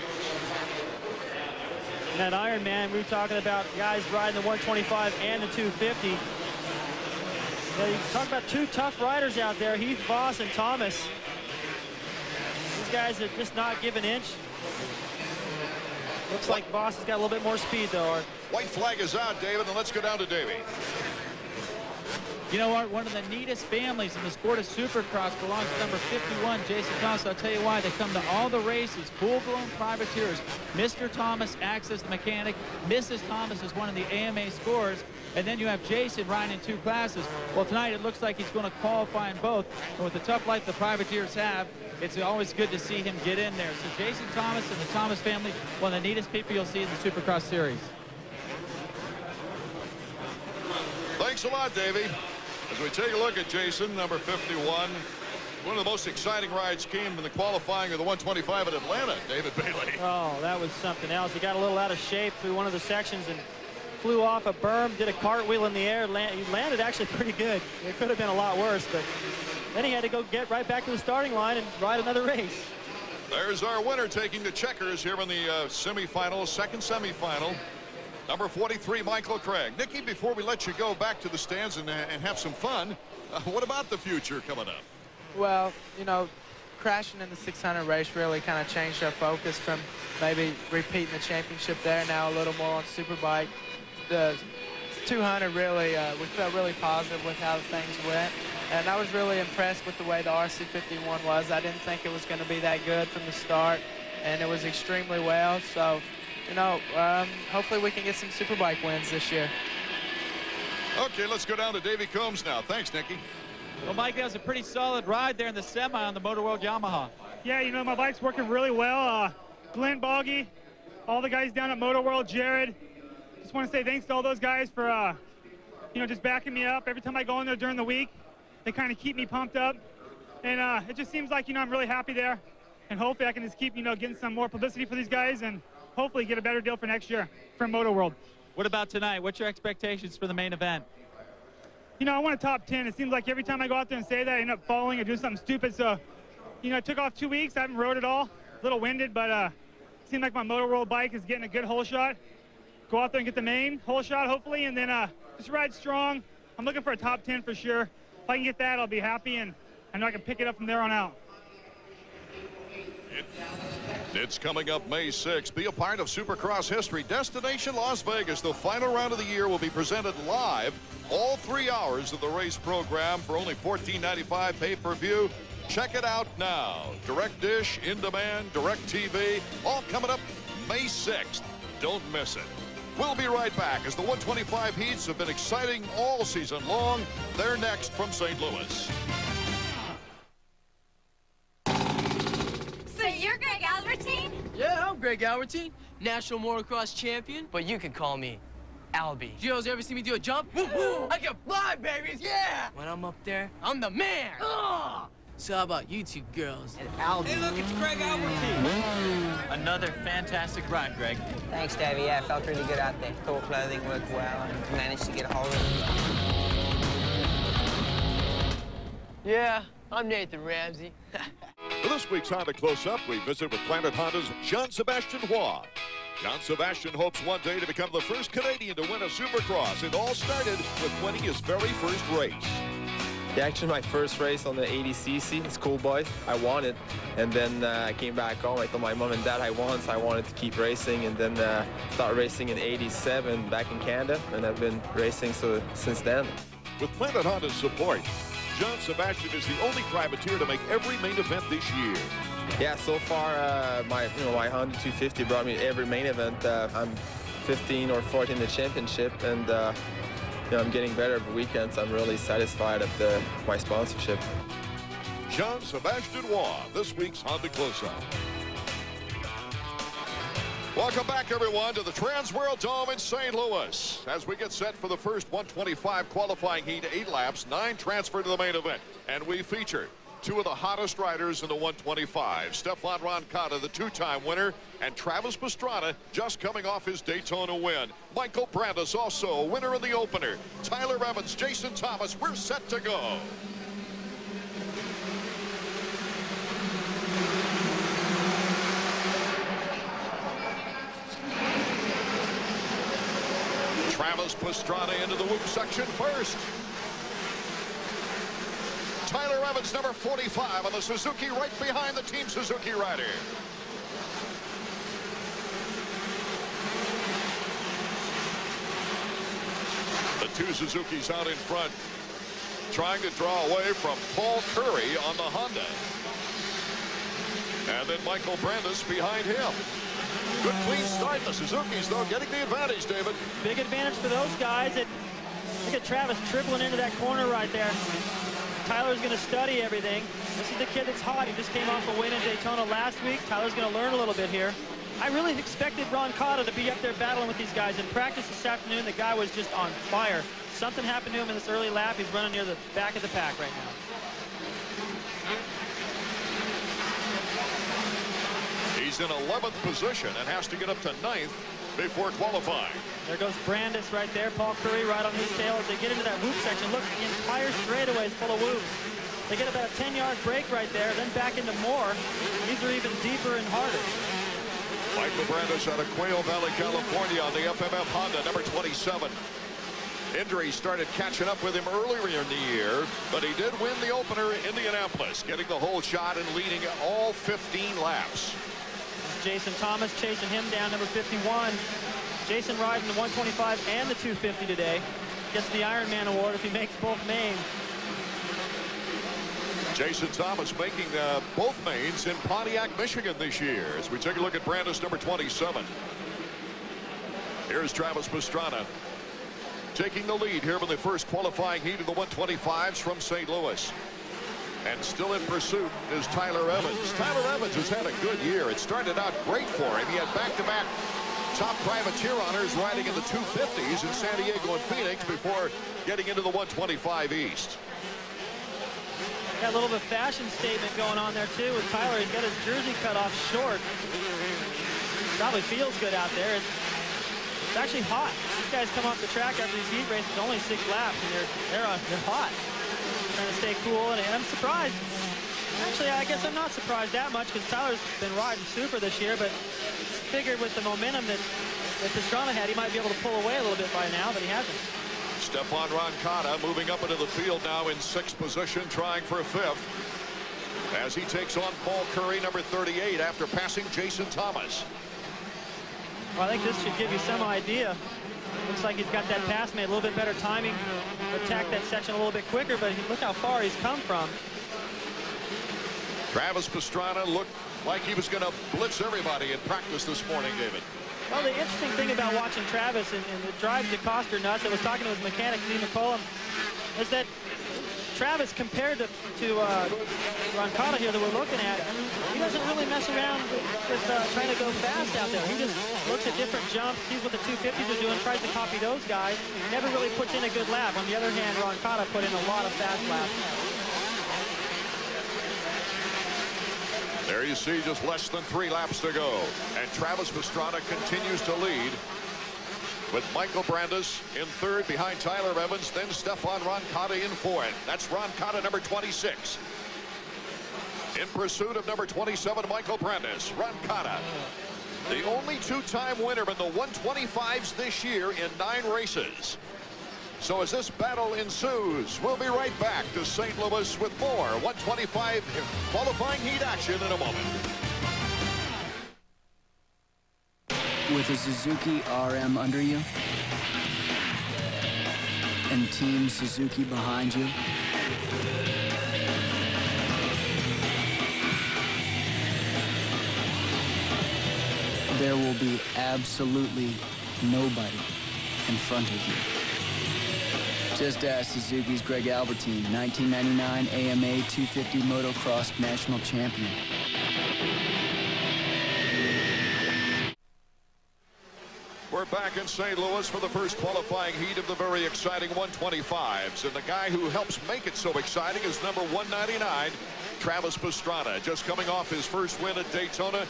S2: That Ironman, we were talking about guys riding the 125 and the 250. Yeah, you talk about two tough riders out there, Heath Voss and Thomas. These guys are just not give an inch. Looks like Voss has got a little bit more speed, though.
S1: White flag is out, David, and let's go down to Davey.
S5: You know what? One of the neatest families in the sport of Supercross belongs to number 51, Jason Thomas. I'll tell you why. They come to all the races, full-blown privateers. Mr. Thomas acts as the mechanic. Mrs. Thomas is one of the AMA scorers. And then you have Jason riding in 2 classes. Well, tonight it looks like he's going to qualify in both. And with the tough life the privateers have, it's always good to see him get in there. So Jason Thomas and the Thomas family, one of the neatest people you'll see in the Supercross series.
S1: Thanks a lot, Davey. As we take a look at Jason, number 51, one of the most exciting rides came in the qualifying of the 125 at Atlanta, David Bailey.
S2: Oh, that was something else. He got a little out of shape through one of the sections and flew off a berm, did a cartwheel in the air. He landed actually pretty good. It could have been a lot worse, but then he had to go get right back to the starting line and ride another race.
S1: There's our winner taking the checkers here in the semifinal, second semifinal. Number 43, Michael Craig. Nikki, before we let you go back to the stands and have some fun, what about the future coming up?
S7: Well, you know, crashing in the 600 race really kind of changed our focus from maybe repeating the championship there, now a little more on Superbike. The 200 really, we felt really positive with how things went. And I was really impressed with the way the RC51 was. I didn't think it was going to be that good from the start, and it was extremely well. So, you know, hopefully we can get some Superbike wins this year.
S1: Okay, let's go down to Davey Combs now. Thanks, Nicky.
S5: Well, Mike, that was a pretty solid ride there in the semi on the Motor World Yamaha.
S6: Yeah, you know, my bike's working really well. Glenn Boggy, all the guys down at Motor World, Jared. Just want to say thanks to all those guys for, you know, just backing me up. Every time I go in there during the week, they kind of keep me pumped up. And it just seems like, you know, I'm really happy there. And hopefully I can just keep, you know, getting some more publicity for these guys and hopefully get a better deal for next year from Motor World.
S5: What about tonight? What's your expectations for the main event?
S6: You know, I want a top 10. It seems like every time I go out there and say that, I end up falling or doing something stupid. So, you know, it took off 2 weeks. I haven't rode it all. A little winded, but it seemed like my Motor World bike is getting a good hole shot. Go out there and get the main hole shot, hopefully, and then just ride strong. I'm looking for a top 10 for sure. If I can get that, I'll be happy, and I know I can pick it up from there on out.
S1: It's coming up May 6th. Be a part of Supercross history. Destination Las Vegas. The final round of the year will be presented live. All 3 hours of the race program for only $14.95 pay-per-view. Check it out now. Direct Dish, In Demand, Direct TV, all coming up May 6th. Don't miss it. We'll be right back as the 125 heats have been exciting all season long. They're next from St. Louis.
S14: So you're Greg Albertine?
S15: Yeah, I'm Greg Albertine, national motocross champion. But you can call me Albie. Joe's ever see me do a jump? Woo woo! I can fly, babies, yeah! When I'm up there, I'm the man! Ugh! So how about you two girls? And Albie. Hey, look, it's Greg Albertine.
S5: Another fantastic ride, Greg.
S16: Thanks, Davey. Yeah, I felt really good out there. Thought clothing worked well and managed to get a hold of it.
S15: Yeah, I'm Nathan Ramsey.
S1: For this week's Honda Close-Up, we visit with Planet Honda's Jean-Sébastien Roy. Jean-Sébastien hopes one day to become the first Canadian to win a Supercross. It all started with winning his very first race.
S17: Yeah, actually my first race on the 80cc, schoolboy, I won it. And then I came back home, I told my mom and dad I won, so I wanted to keep racing. And then started racing in 87 back in Canada, and I've been racing since then.
S1: With Planet Honda's support, Jean-Sébastien is the only privateer to make every main event this year.
S17: Yeah, so far my Honda 250 brought me every main event. I'm 15 or 14 in the championship, and you know, I'm getting better every weekend, so I'm really satisfied at my sponsorship.
S1: Jean-Sébastien Roy, this week's Honda Close-Up. Welcome back, everyone, to the Trans World Dome in St. Louis. As we get set for the first 125 qualifying heat, 8 laps, 9 transfer to the main event. And we feature 2 of the hottest riders in the 125. Stefan Roncada, the 2-time winner, and Travis Pastrana, just coming off his Daytona win. Michael Brandis, also a winner in the opener. Tyler Evans, Jason Thomas, we're set to go. Travis Pastrana into the whoop section first. Tyler Evans, number 45 on the Suzuki, right behind the Team Suzuki rider. The 2 Suzukis out in front. trying to draw away from Paul Curry on the Honda. And then Michael Brandis behind him. Good clean start. The Suzuki's, though, getting the advantage, David.
S2: Big advantage for those guys. Look at Travis tripling into that corner right there. Tyler's going to study everything. This is the kid that's hot. He just came off a win in Daytona last week. Tyler's going to learn a little bit here. I really expected Ron Cotta to be up there battling with these guys. In practice this afternoon, the guy was just on fire. Something happened to him in this early lap. He's running near the back of the pack right now.
S1: He's in 11th position and has to get up to 9th before qualifying.
S2: There goes Brandis right there. Paul Curry right on his tail as they get into that whoop section. Look, the entire straightaway is full of whoops. They get about a 10-yard break right there, then back into more. These are even deeper and harder.
S1: Michael Brandis out of Quail Valley, California on the FMF Honda, number 27. Injuries started catching up with him earlier in the year, but he did win the opener in Indianapolis, getting the whole shot and leading all 15 laps.
S2: Jason Thomas chasing him down, number 51. Jason riding the 125 and the 250 today. Gets the Ironman award if he makes both mains.
S1: Jason Thomas making both mains in Pontiac, Michigan this year. As we take a look at Brandis, number 27. Here's Travis Pastrana taking the lead here in the first qualifying heat of the 125s from St. Louis. And still in pursuit is Tyler Evans. Tyler Evans has had a good year. It started out great for him. He had back-to-back top privateer honors riding in the 250s in San Diego and Phoenix before getting into the 125 East.
S2: Got a little bit of a fashion statement going on there too with Tyler. He's got his jersey cut off short. Probably feels good out there. It's actually hot. These guys come off the track after these heat races, only 6 laps, and they're hot. Trying to stay cool, and I'm surprised. Actually, I guess I'm not surprised that much because Tyler's been riding super this year, but figured with the momentum that Pastrana had, he might be able to pull away a little bit by now, but he hasn't.
S1: Stefan Roncada moving up into the field now in 6th position, trying for 5th. As he takes on Paul Curry, number 38, after passing Jason Thomas.
S2: Well, I think this should give you some idea. Looks like he's got that pass made, a little bit better timing, attack that section a little bit quicker, but look how far he's come from.
S1: Travis Pastrana looked like he was going to blitz everybody in practice this morning, David.
S2: Well, the interesting thing about watching Travis and the drive to Coster nuts, I was talking to his mechanic, Steve McCollum, is that Travis, compared to Roncada here that we're looking at, he doesn't really mess around with trying to go fast out there. He just looks at different jumps, sees what the 250s are doing, tries to copy those guys, never really puts in a good lap. On the other hand, Roncada put in a lot of fast laps.
S1: There you see just less than 3 laps to go. And Travis Pastrana continues to lead with Michael Brandis in 3rd behind Tyler Evans, then Stefan Roncada in 4th. That's Roncada, number 26. In pursuit of number 27, Michael Brandis. Roncada, the only 2-time winner in the 125s this year in 9 races. So as this battle ensues, we'll be right back to St. Louis with more 125 qualifying heat action in a moment.
S14: With a Suzuki RM under you and Team Suzuki behind you, there will be absolutely nobody in front of you. Just ask Suzuki's Greg Albertine, 1999 AMA 250 Motocross National Champion.
S1: We're back in St. Louis for the first qualifying heat of the very exciting 125s. And the guy who helps make it so exciting is number 199, Travis Pastrana. Just coming off his first win at Daytona,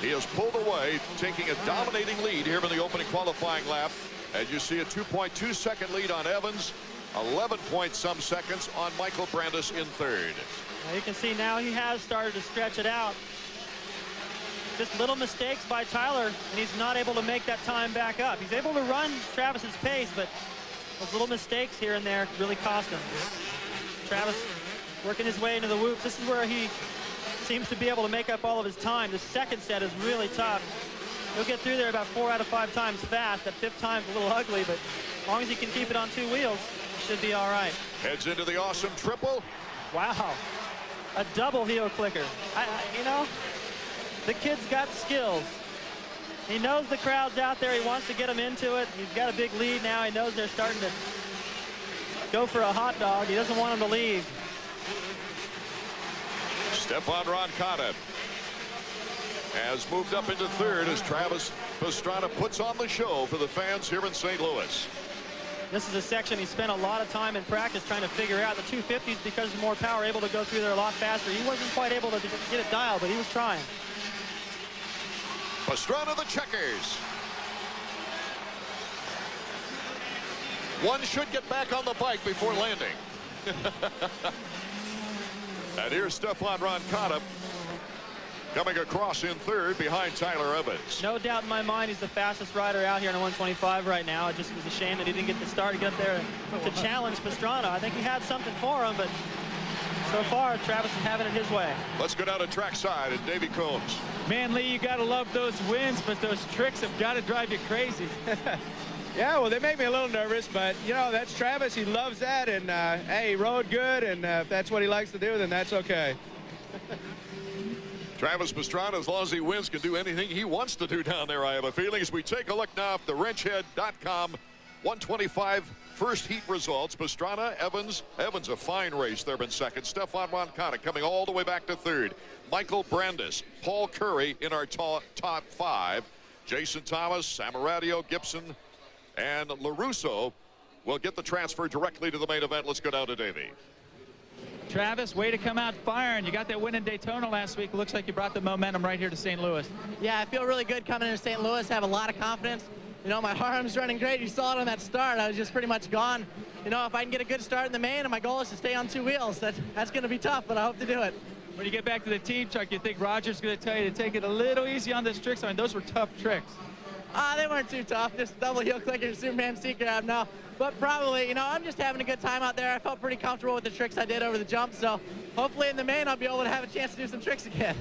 S1: he has pulled away, taking a dominating lead here in the opening qualifying lap. As you see, a 2.2-second lead on Evans, 11-point-some seconds on Michael Brandis in 3rd.
S2: Now you can see now he has started to stretch it out. Just little mistakes by Tyler, and he's not able to make that time back up. He's able to run Travis's pace, but those little mistakes here and there really cost him. Travis working his way into the whoops. This is where he seems to be able to make up all of his time. The second set is really tough. He'll get through there about 4 out of 5 times fast. That 5th time's a little ugly, but as long as he can keep it on 2 wheels, it should be all right.
S1: Heads into the awesome triple.
S2: Wow. A double heel clicker. You know, the kid's got skills. He knows the crowd's out there. He wants to get them into it. He's got a big lead now. He knows they're starting to go for a hot dog. He doesn't want them to leave.
S1: Stefan Roncada has moved up into third as Travis Pastrana puts on the show for the fans here in St. Louis.
S2: This is a section he spent a lot of time in practice trying to figure out. The 250s, because of more power, able to go through there a lot faster. He wasn't quite able to get it dialed, but he was trying.
S1: Pastrana the checkers. One should get back on the bike before landing. And here's Stefan Roncada coming across in third behind Tyler Evans.
S2: No doubt in my mind he's the fastest rider out here in a 125 right now. It just was a shame that he didn't get the start to get up there to challenge Pastrana. I think he had something for him, but so far Travis is having it his way.
S1: Let's go down to trackside and Davey Combs.
S5: Man, Lee, you got to love those wins, but those tricks have got to drive you crazy.
S18: Yeah, well, they make me a little nervous, but, you know, that's Travis. He loves that, and, hey, he rode good, and if that's what he likes to do, then that's okay.
S1: Travis Pastrana, as long as he wins, can do anything he wants to do down there, I have a feeling. As we take a look now at the wrenchhead.com 125 first heat results. Pastrana, Evans a fine race there in second. Stefan Roncada coming all the way back to third. Michael Brandis, Paul Curry in our top five. Jason Thomas, Samaratio, Gibson, and LaRusso will get the transfer directly to the main event. Let's go down to Davey.
S5: Travis, way to come out firing. You got that win in Daytona last week. It looks like you brought the momentum right here to St. Louis.
S19: Yeah, I feel really good coming into St. Louis. I have a lot of confidence. You know, my arm's running great. You saw it on that start. I was just pretty much gone. You know, if I can get a good start in the main, and my goal is to stay on two wheels, that's going to be tough, but I hope to do it.
S5: When you get back to the team truck, you think Roger's going to tell you to take it a little easy on those tricks? I mean, those were tough tricks.
S19: They weren't too tough. Just double heel clicker, Superman seat grab. No, but probably, you know, I'm just having a good time out there. I felt pretty comfortable with the tricks I did over the jump, so hopefully in the main I'll be able to have a chance to do some tricks again.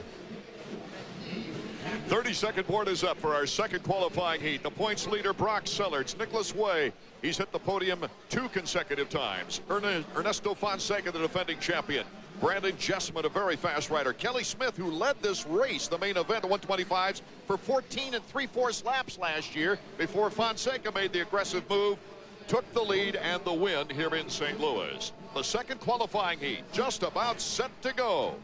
S1: 30-second board is up for our second qualifying heat. The points leader, Brock Sellards. Nicholas Way, he's hit the podium 2 consecutive times. Ernesto Fonseca, the defending champion. Brandon Jessman, a very fast rider. Kelly Smith, who led this race, the main event, the 125s, for 14 3/4 laps last year before Fonseca made the aggressive move, took the lead and the win here in St. Louis. The second qualifying heat just about set to go.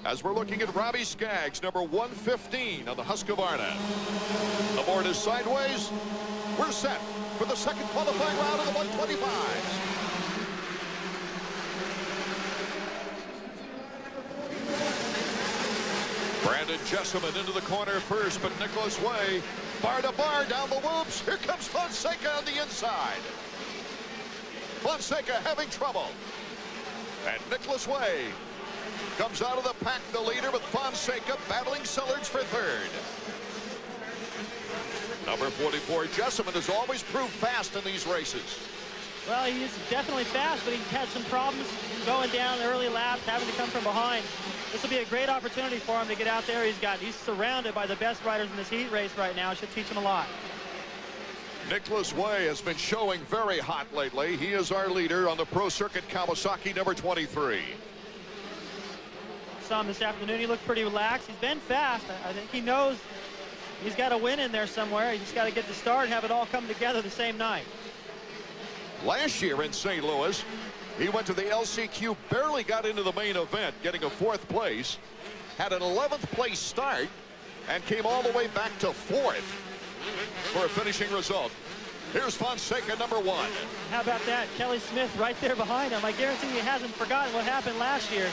S1: As we're looking at Robbie Skaggs, number 115 on the Husqvarna. The board is sideways. We're set for the second qualifying round of the 125s. Brandon Jessamine into the corner first, but Nicholas Way, bar to bar down the whoops. Here comes Fonseca on the inside. Fonseca having trouble. And Nicholas Way comes out of the pack, the leader, with Fonseca battling Sellards for third. Number 44, Jessamine has always proved fast in these races.
S2: Well, he's definitely fast, but he's had some problems going down the early laps, having to come from behind. This will be a great opportunity for him to get out there. He's surrounded by the best riders in this heat race right now. It should teach him a lot.
S1: Nicholas Way has been showing very hot lately. He is our leader on the Pro Circuit Kawasaki, number 23.
S2: Saw him this afternoon. He looked pretty relaxed. He's been fast. I think he knows he's got a win in there somewhere. He's just got to get the start and have it all come together the same night.
S1: Last year in St. Louis, he went to the LCQ, barely got into the main event, getting a 4th place, had an 11th place start, and came all the way back to 4th for a finishing result. Here's Fonseca, number 1.
S2: How about that? Kelly Smith right there behind him. I guarantee he hasn't forgotten what happened last year.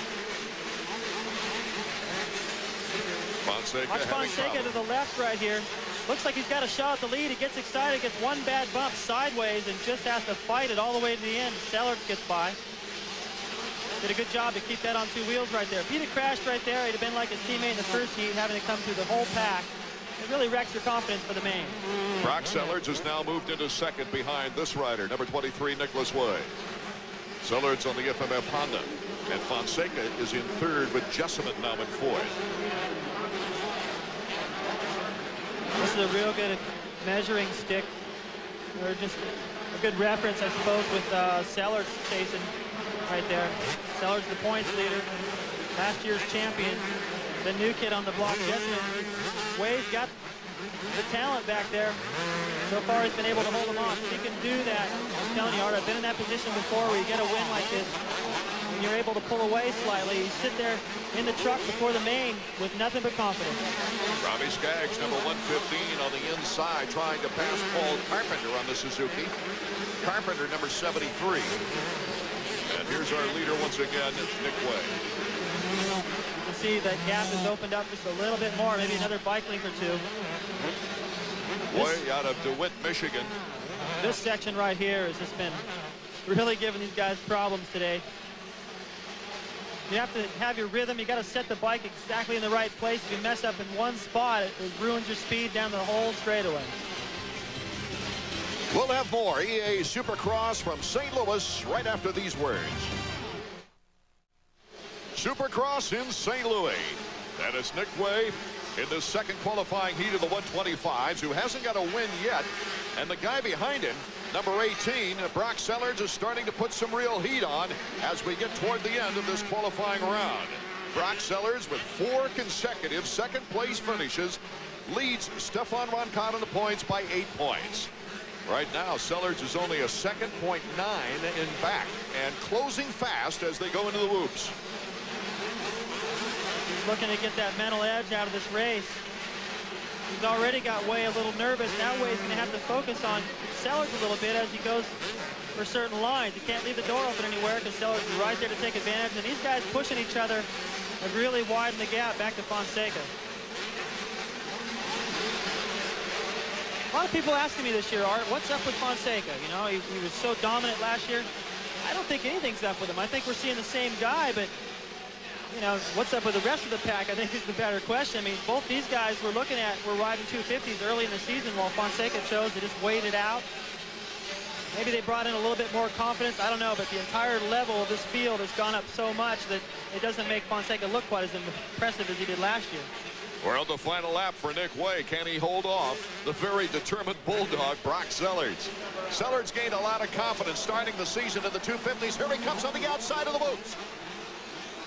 S1: Fonseca
S2: Watch Fonseca to the left right here. Looks like he's got a shot at the lead. He gets excited, gets one bad bump sideways, and just has to fight it all the way to the end. Sellards gets by. Did a good job to keep that on 2 wheels right there. If he'd have crashed right there, he'd have been like his teammate in the first heat, having to come through the whole pack. It really wrecks your confidence for the main.
S1: Brock Sellards has now moved into second behind this rider, number 23, Nicholas Way. Sellards on the FMF Honda. And Fonseca is in third with Jessamine now in 4th. This
S2: is a real good measuring stick, or just a good reference, I suppose, with Sellers chasing right there. Sellers, the points leader, last year's champion. The new kid on the block, Jessamine. Way's got the talent back there. So far, he's been able to hold him off. He can do that. I'm telling you, Art, I've been in that position before where you get a win like this, and you're able to pull away slightly. You sit there in the truck before the main with nothing but confidence.
S1: Robbie Skaggs, number 115 on the inside, trying to pass Paul Carpenter on the Suzuki. Carpenter, number 73. And here's our leader once again, Nick Way.
S2: You can see that gap has opened up just a little bit more, maybe another bike length or two.
S1: Way out of DeWitt, Michigan.
S2: This section right here has just been really giving these guys problems today. You have to have your rhythm. You got to set the bike exactly in the right place. If you mess up in one spot, it ruins your speed down the whole straightaway.
S1: We'll have more EA Supercross from St. Louis right after these words. Supercross in St. Louis. And it's Nick Way in the second qualifying heat of the 125s, who hasn't got a win yet. And the guy behind him, number 18, Brock Sellers, is starting to put some real heat on as we get toward the end of this qualifying round. Brock Sellers, with 4 consecutive second-place finishes, leads Stefan Roncon in the points by 8 points. Right now, Sellers is only a second, .9 in back, and closing fast as they go into the whoops.
S2: He's looking to get that mental edge out of this race. He's already got Way a little nervous. Now Way's going to have to focus on Sellers a little bit as he goes for certain lines. He can't leave the door open anywhere because Sellers is right there to take advantage. And these guys pushing each other have really widened the gap back to Fonseca. A lot of people asking me this year, Art, what's up with Fonseca? You know, he was so dominant last year. I don't think anything's up with him. I think we're seeing the same guy, but you know, what's up with the rest of the pack, I think, is the better question. I mean, both these guys we're looking at were riding 250s early in the season, while Fonseca chose to just wait it out. Maybe they brought in a little bit more confidence. I don't know, but the entire level of this field has gone up so much that it doesn't make Fonseca look quite as impressive as he did last year.
S1: We're on the final lap for Nick Way. Can he hold off the very determined bulldog, Brock Sellers? Sellers gained a lot of confidence starting the season in the 250s. Here he comes on the outside of the whoops.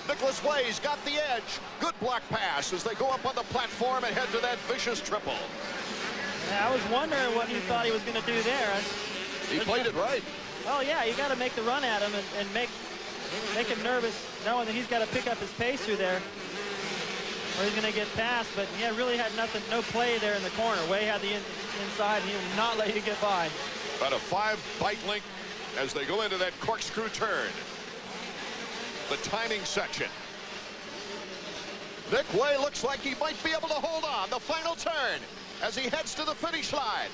S1: Nicholas Way's got the edge. Good block pass as they go up on the platform and head to that vicious triple.
S2: Yeah, I was wondering what he thought he was going to do there.
S1: He played it right.
S2: Well, yeah, you got to make the run at him and make him nervous, knowing that he's got to pick up his pace through there, or he's going to get past. But yeah, really had nothing, no play there in the corner. Way had the inside, and he will not let you get by.
S1: About a 5 bike length as they go into that corkscrew turn. The timing section. Nick Way looks like he might be able to hold on. The final turn as he heads to the finish line.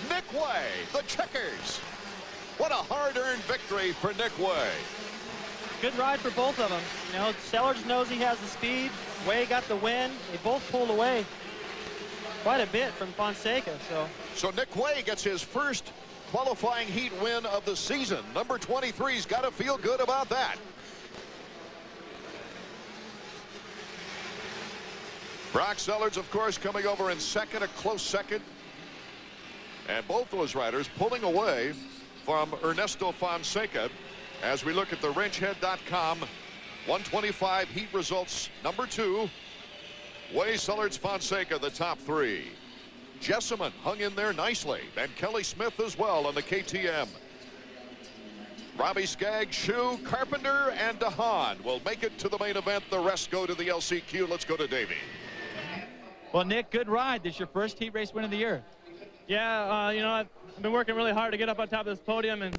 S1: Nick Way, the checkers. What a hard-earned victory for Nick Way.
S2: Good ride for both of them. You know, Sellers knows he has the speed. Way got the win. They both pulled away quite a bit from Fonseca.
S1: So Nick Way gets his first qualifying heat win of the season. Number 23's got to feel good about that. Brock Sellers, of course, coming over in second, a close second. And both those riders pulling away from Ernesto Fonseca as we look at the wrenchhead.com 125 heat results. Number 2, Way, Sellers, Fonseca, the top 3. Jessamine hung in there nicely, and Kelly Smith as well on the KTM. Robbie Skaggs, Shu, Carpenter, and DeHaan will make it to the main event. The rest go to the LCQ. Let's go to Davey.
S5: Well, Nick, good ride. This is your first heat race win of the year.
S6: Yeah, you know, I've been working really hard to get up on top of this podium, and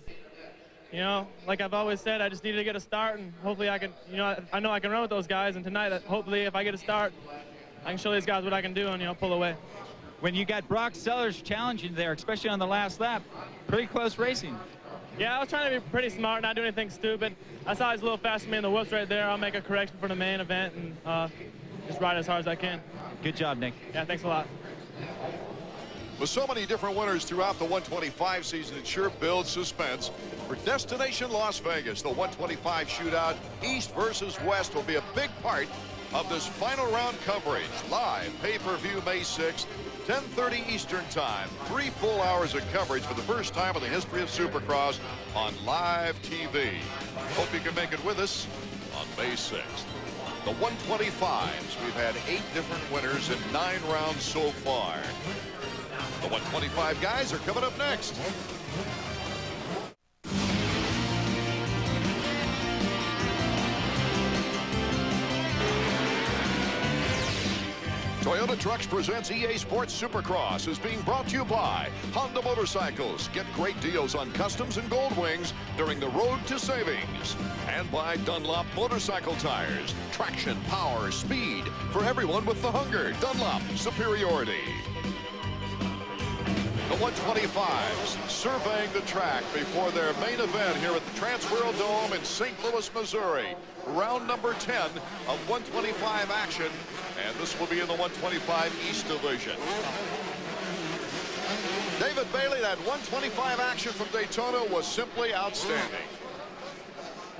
S6: you know, like I've always said, I just needed to get a start, and hopefully I can, you know I can run with those guys, and tonight, hopefully, if I get a start, I can show these guys what I can do and, you know, pull away.
S5: When you got Brock Sellers challenging there, especially on the last lap, pretty close racing.
S6: Yeah, I was trying to be pretty smart, not do anything stupid. I saw he was a little faster than me in the whoops right there. I'll make a correction for the main event and just ride as hard as I can.
S5: Good job, Nick.
S6: Yeah, thanks a lot.
S1: With so many different winners throughout the 125 season, it sure builds suspense. For Destination Las Vegas, the 125 shootout, East versus West, will be a big part of this final round coverage. Live pay-per-view May 6th. 10:30 Eastern Time. 3 full hours of coverage for the first time in the history of Supercross on live TV. Hope you can make it with us on May 6th. The 125s, we've had 8 different winners in 9 rounds so far. The 125 guys are coming up next. Toyota Trucks presents EA Sports Supercross is being brought to you by Honda Motorcycles. Get great deals on customs and gold wings during the road to savings. And by Dunlop Motorcycle Tires. Traction, power, speed for everyone with the hunger. Dunlop superiority. The 125s surveying the track before their main event here at the Transworld Dome in St. Louis, Missouri. Round number 10 of 125 action, and this will be in the 125 East Division. David Bailey, that 125 action from Daytona was simply outstanding.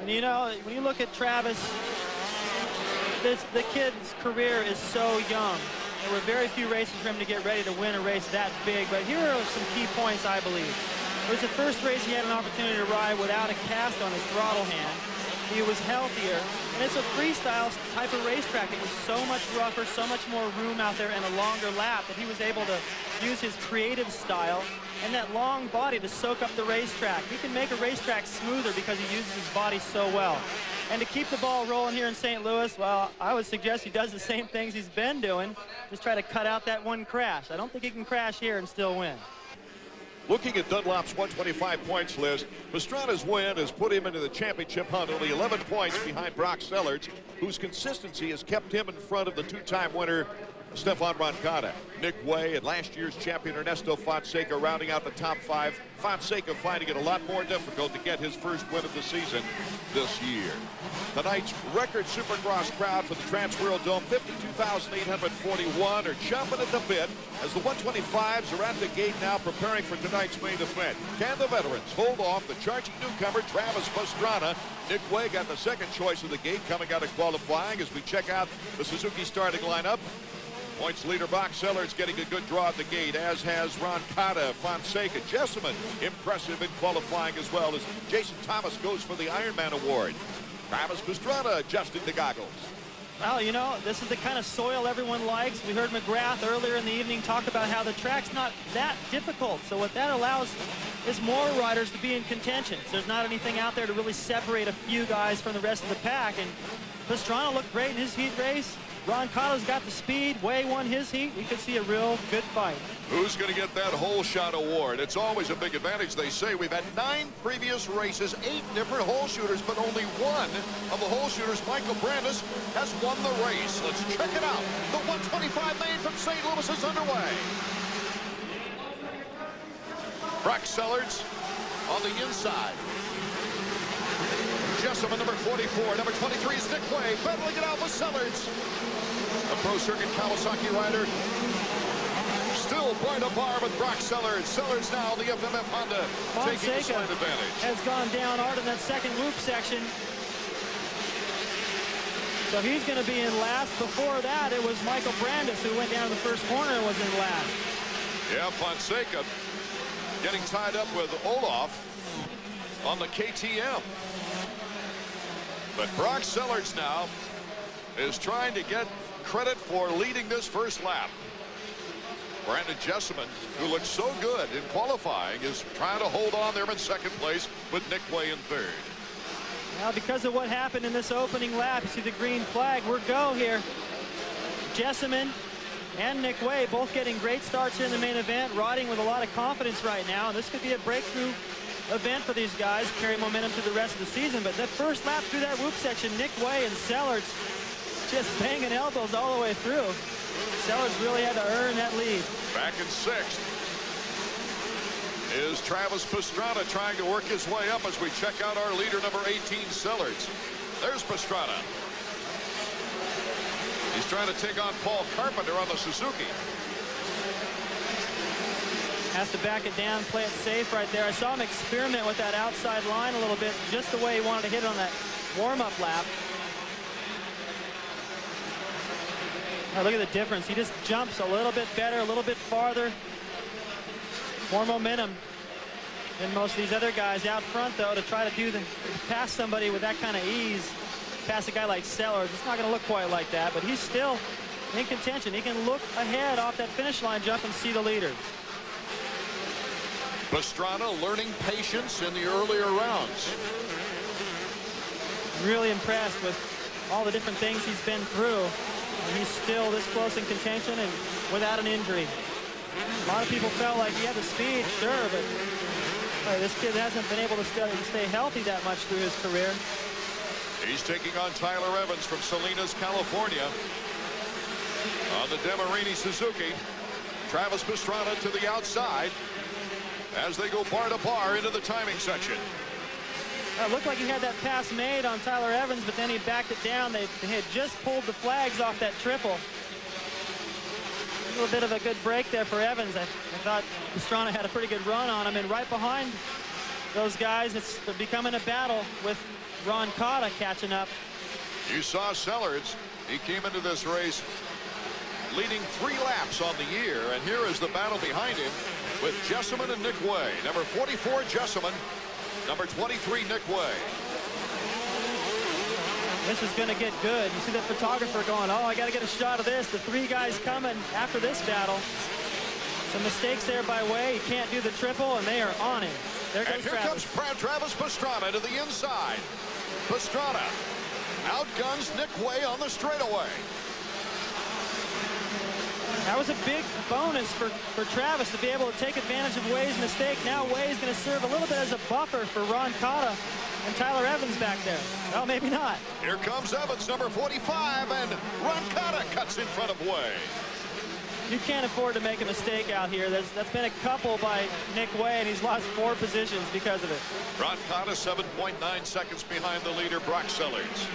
S2: And you know, when you look at Travis, the kid's career is so young. There were very few races for him to get ready to win a race that big, but here are some key points, I believe. It was the first race he had an opportunity to ride without a cast on his throttle hand. He was healthier, and it's a freestyle type of racetrack. It was so much rougher, so much more room out there, and a longer lap that he was able to use his creative style and that long body to soak up the racetrack. He can make a racetrack smoother because he uses his body so well. And to keep the ball rolling here in St. Louis, well, I would suggest he does the same things he's been doing. Just try to cut out that one crash. I don't think he can crash here and still win.
S1: Looking at Dunlop's 125 points list, Pastrana's win has put him into the championship hunt, only 11 points behind Brock Sellards, whose consistency has kept him in front of the 2-time winner, Stefan Roncada. Nick Way and last year's champion Ernesto Fonseca rounding out the top 5. Fonseca finding it a lot more difficult to get his first win of the season this year. Tonight's record Supercross crowd for the Transworld Dome, 52,841, are jumping at the bit as the 125s are at the gate now preparing for tonight's main event. Can the veterans hold off the charging newcomer Travis Pastrana? Nick Way got the second choice of the gate coming out of qualifying as we check out the Suzuki starting lineup. Points leader Brock Sellards getting a good draw at the gate, as has Roncada, Fonseca, Jessamine impressive in qualifying as well as Jason Thomas goes for the Ironman Award. Travis Pastrana adjusting the goggles.
S2: Well, you know, this is the kind of soil everyone likes. We heard McGrath earlier in the evening talk about how the track's not that difficult. So what that allows is more riders to be in contention. So there's not anything out there to really separate a few guys from the rest of the pack. And Pastrana looked great in his heat race. Roncada's got the speed. Way won his heat. We could see a real good fight.
S1: Who's going to get that hole shot award? It's always a big advantage. They say we've had 9 previous races, 8 different hole shooters, but only one of the hole shooters, Michael Brandis, has won the race. Let's check it out. The 125 main from St. Louis is underway. Brock Sellards on the inside. Jessamine, number 44. Number 23 is Nick Way, battling it out with Sellards. A Pro Circuit Kawasaki rider. Still by the bar with Brock Sellards. Sellards now the FMF Honda taking a slight advantage.
S2: Has gone down hard in that second loop section. So he's going to be in last. Before that, it was Michael Brandis who went down to the first corner and was in last.
S1: Yeah, Fonseca getting tied up with Olaf on the KTM. But Brock Sellards now is trying to get credit for leading this first lap. Brandon Jessamine, who looked so good in qualifying, is trying to hold on there in second place with Nick Way in third.
S2: Now, because of what happened in this opening lap, you see the green flag. We're go here. Jessamine and Nick Way both getting great starts here in the main event, riding with a lot of confidence right now. And this could be a breakthrough event for these guys, carry momentum to the rest of the season. But that first lap through that whoop section, Nick Way and Sellards just banging elbows all the way through. Sellards really had to earn that lead.
S1: Back in sixth is Travis Pastrana trying to work his way up as we check out our leader, number 18, Sellards. There's Pastrana. He's trying to take on Paul Carpenter on the Suzuki.
S2: Has to back it down, play it safe right there. I saw him experiment with that outside line a little bit, just the way he wanted to hit it on that warm-up lap. Look at the difference. He just jumps a little bit better, a little bit farther. More momentum than most of these other guys out front, though, to try to pass somebody with that kind of ease. Pass a guy like Sellers, it's not going to look quite like that, but he's still in contention. He can look ahead off that finish line jump and see the leaders.
S1: Pastrana learning patience in the earlier rounds.
S2: Really impressed with all the different things he's been through. And he's still this close in contention and without an injury. A lot of people felt like he had the speed, sure, but this kid hasn't been able to stay healthy that much through his career.
S1: He's taking on Tyler Evans from Salinas, California. On the Demarini Suzuki, Travis Pastrana to the outside as they go bar to bar into the timing section.
S2: It looked like he had that pass made on Tyler Evans, but then he backed it down. They had just pulled the flags off that triple. A little bit of a good break there for Evans. I thought Pastrana had a pretty good run on him, and right behind those guys, it's becoming a battle with Ron Cotta catching up.
S1: You saw Sellers. He came into this race leading 3 laps on the year, and here is the battle behind him with Jesseman and Nick Way. Number 44, Jesseman. Number 23, Nick Way.
S2: This is going to get good. You see that photographer going, oh, I got to get a shot of this. The 3 guys coming after this battle. Some mistakes there by Way. He can't do the triple, and they are on him. There goes
S1: Travis. Comes Travis Pastrana to the inside. Pastrana outguns Nick Way on the straightaway.
S2: That was a big bonus for Travis to be able to take advantage of Way's mistake. Now Way's going to serve a little bit as a buffer for Ron Cotta and Tyler Evans back there. Well, maybe not.
S1: Here comes Evans, number 45, and Ron Cotta cuts in front of Way.
S2: You can't afford to make a mistake out here. That's been a couple by Nick Way, and he's lost 4 positions because of it.
S1: Ron Cotta 7.9 seconds behind the leader, Brock Sellers.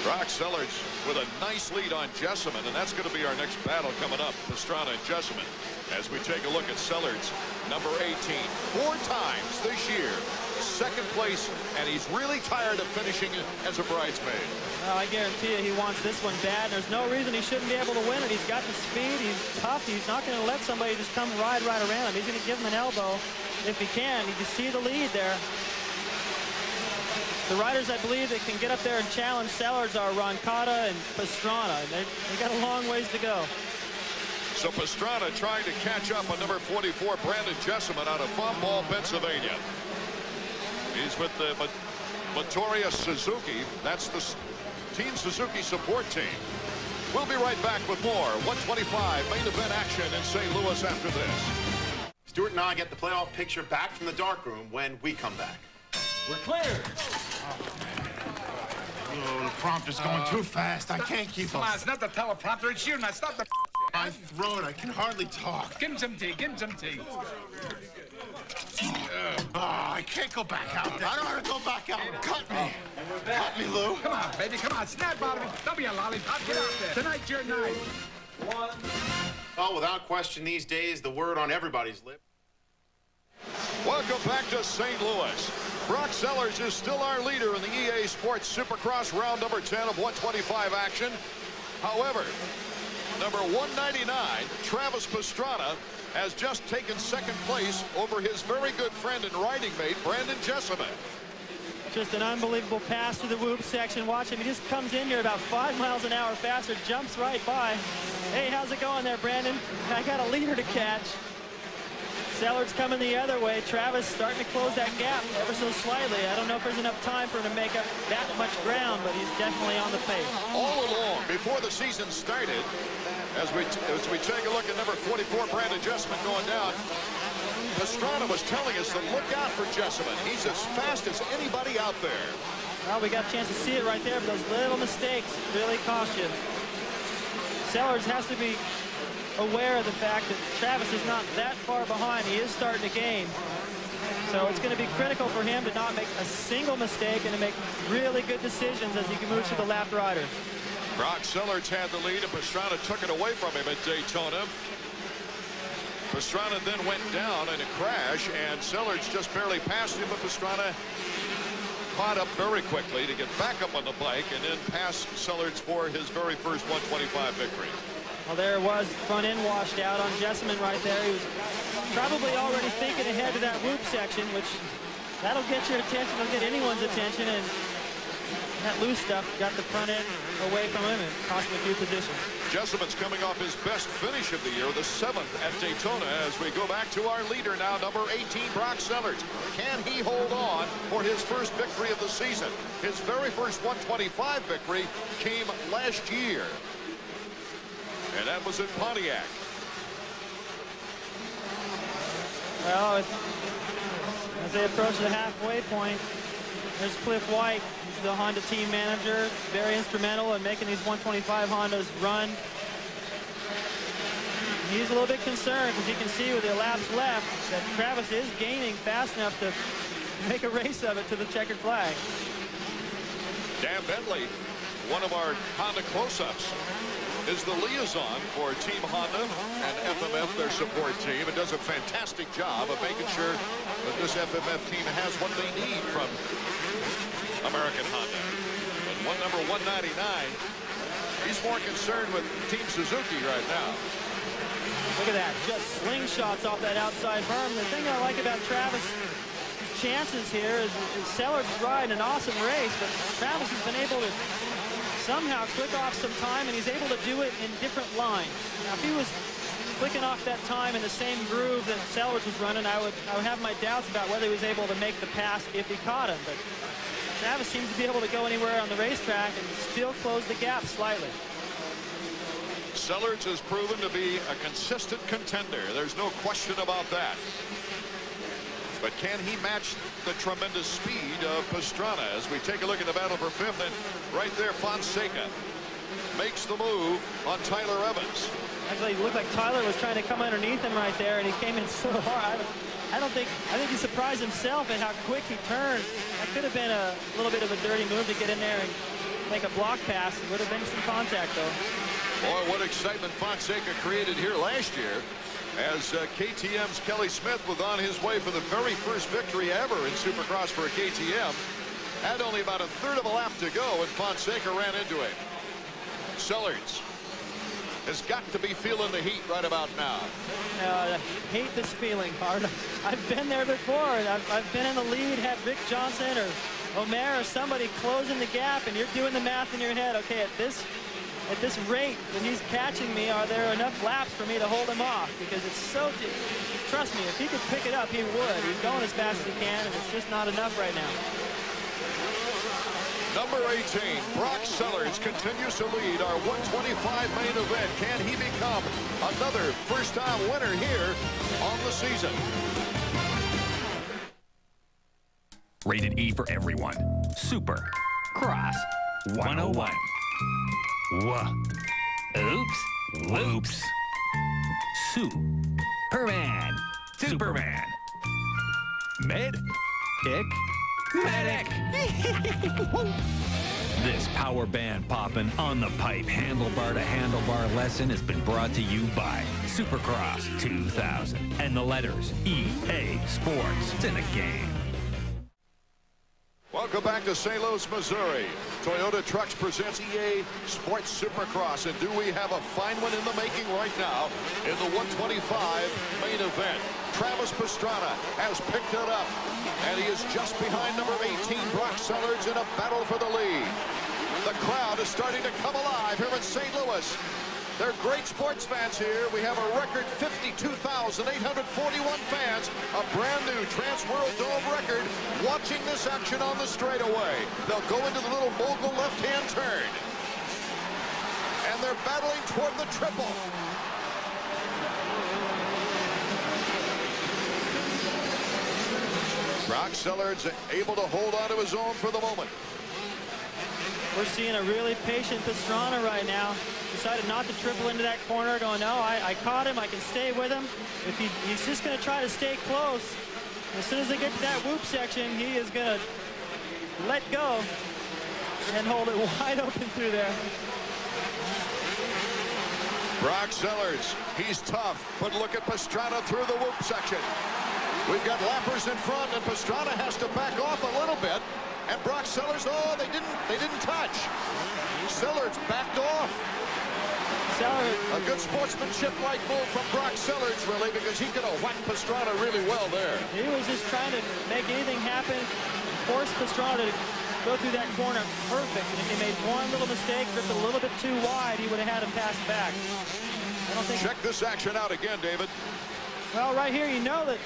S1: Brock Sellers with a nice lead on Jesseman, and that's going to be our next battle coming up, Pastrana and Jesseman. As we take a look at Sellers, number 18, 4 times this year, 2nd place, and he's really tired of finishing as a bridesmaid.
S2: Well, I guarantee you he wants this one bad, and there's no reason he shouldn't be able to win it. He's got the speed, he's tough, he's not going to let somebody just come ride right around him. He's going to give him an elbow if he can. You can see the lead there. The riders, I believe, that can get up there and challenge Sellers are Ron Cotta and Pastrana. They got a long ways to go.
S1: So Pastrana trying to catch up on number 44, Brandon Jesseman, out of Fomball, Pennsylvania. He's with the Motoria Suzuki. That's the Team Suzuki support team. We'll be right back with more 125 main event action in St. Louis after this.
S20: Stuart and I get the playoff picture back from the darkroom when we come back.
S21: We're clear.
S20: Oh, the prompter's going too fast. I can't keep up.
S21: Come on, it's not the teleprompter. It's you. Now stop the
S20: my throat. I can hardly talk.
S21: Give him some tea. Give him some tea.
S20: I can't go back out there. I don't want to go back out. Cut me. Cut me, Lou.
S21: Come on, baby. Come on. Snap out of it. Don't be a lollipop. Get out there. Tonight's your night.
S20: Well, without question, these days, the word on everybody's lips.
S1: Welcome back to St. Louis. Brock Sellers is still our leader in the EA Sports Supercross round number 10 of 125 action. However, number 199, Travis Pastrana, has just taken 2nd place over his very good friend and riding mate, Brandon Jesseman.
S2: Just an unbelievable pass through the whoop section. Watch him. He just comes in here about 5 miles an hour faster, jumps right by. Hey, how's it going there, Brandon? I got a leader to catch. Sellers coming the other way. Travis starting to close that gap ever so slightly. I don't know if there's enough time for him to make up that much ground, but he's definitely on the pace.
S1: All along, before the season started, as we take a look at number 44, Brandon Jesseman going down, Pastrana was telling us to look out for Jesseman. He's as fast as anybody out there.
S2: Well, we got a chance to see it right there, but those little mistakes really cost you. Sellers has to be aware of the fact that Travis is not that far behind. He is starting to gain. So it's going to be critical for him to not make a single mistake and to make really good decisions as he moves to the lap riders.
S1: Brock Sellers had the lead, and Pastrana took it away from him at Daytona. Pastrana then went down in a crash, and Sellers just barely passed him, but Pastrana caught up very quickly to get back up on the bike and then pass Sellards for his very first 125 victory.
S2: Well, there it was, front end washed out on Jessamine right there. He was probably already thinking ahead to that whoop section, which that'll get your attention, it'll get anyone's attention, and that loose stuff got the front end away from him and cost him a few positions.
S1: Jessamine's coming off his best finish of the year, the 7th at Daytona, as we go back to our leader now, number 18, Brock Sellards. Can he hold on for his first victory of the season? His very first 125 victory came last year, and that was in Pontiac.
S2: Well, as they approach the halfway point, there's Cliff White. He's the Honda team manager, very instrumental in making these 125 Hondas run. He's a little bit concerned because he can see with the laps left that Travis is gaining fast enough to make a race of it to the checkered flag.
S1: Dan Bentley, one of our Honda close-ups, is the liaison for Team Honda and FMF, their support team, and does a fantastic job of making sure that this FMF team has what they need from American Honda. And number 199, he's more concerned with Team Suzuki right now.
S2: Look at that, just slingshots off that outside berm. The thing I like about Travis' chances here is Sellards is riding an awesome race, but Travis has been able to somehow click off some time, and he's able to do it in different lines. Now, if he was clicking off that time in the same groove that Sellards was running, I would have my doubts about whether he was able to make the pass if he caught him. But Travis seems to be able to go anywhere on the racetrack and still close the gap slightly.
S1: Sellards has proven to be a consistent contender. There's no question about that. But can he match the tremendous speed of Pastrana as we take a look at the battle for 5th? And right there, Fonseca makes the move on Tyler Evans.
S2: Actually, it looked like Tyler was trying to come underneath him right there, and he came in so hard. I think he surprised himself at how quick he turned. That could have been a little bit of a dirty move to get in there and make a block pass. It would have been some contact, though.
S1: Boy, what excitement Fonseca created here last year, as KTM's Kelly Smith was on his way for the very first victory ever in Supercross for a KTM. Had only about a third of a lap to go, and Fonseca ran into him. Sellards has got to be feeling the heat right about now.
S2: I hate this feeling, Hard. I've been there before. I've been in the lead, had Rick Johnson or Omer or somebody closing the gap, and you're doing the math in your head. Okay, at this rate that he's catching me, are there enough laps for me to hold him off? Because it's so, trust me, if he could pick it up, he would. He's going as fast as he can, and it's just not enough right now.
S1: Number 18, Brock Sellards, continues to lead our 125 main event. Can he become another first-time winner here on the season?
S8: Rated E for everyone. Supercross 101. Oops. Whoops. Superman. Medic. This power band poppin' on the pipe handlebar to handlebar lesson has been brought to you by Supercross 2000 and the letters EA Sports. It's in a game.
S1: Welcome back to St. Louis, Missouri. Toyota Trucks presents EA Sports Supercross, and do we have a fine one in the making right now in the 125 main event. Travis Pastrana has picked it up, and he is just behind number 18, Brock Sellards, in a battle for the lead. The crowd is starting to come alive here in St. Louis. They're great sports fans here. We have a record 52,841 fans, a brand new Trans World Dome record, watching this action on the straightaway. They'll go into the little mogul left-hand turn. And they're battling toward the triple. Brock Sellards able to hold on to his own for the moment.
S2: We're seeing a really patient Pastrana right now. Decided not to triple into that corner, going, no, I caught him, I can stay with him. If he's just going to try to stay close. As soon as they get to that whoop section, he is going to let go and hold it wide open through there.
S1: Brock Sellards, he's tough, but look at Pastrana through the whoop section. We've got lappers in front, and Pastrana has to back off a little bit And Brock Sellers, oh, they didn't touch. Sellers backed off. A good sportsmanship-like move from Brock Sellers, really, because he could have whacked Pastrana really well there.
S2: He was just trying to make anything happen, force Pastrana to go through that corner perfect. And if he made one little mistake, drift a little bit too wide, he would have had him pass back. I don't think.
S1: Check this action out again, David.
S2: Well, right here, you know that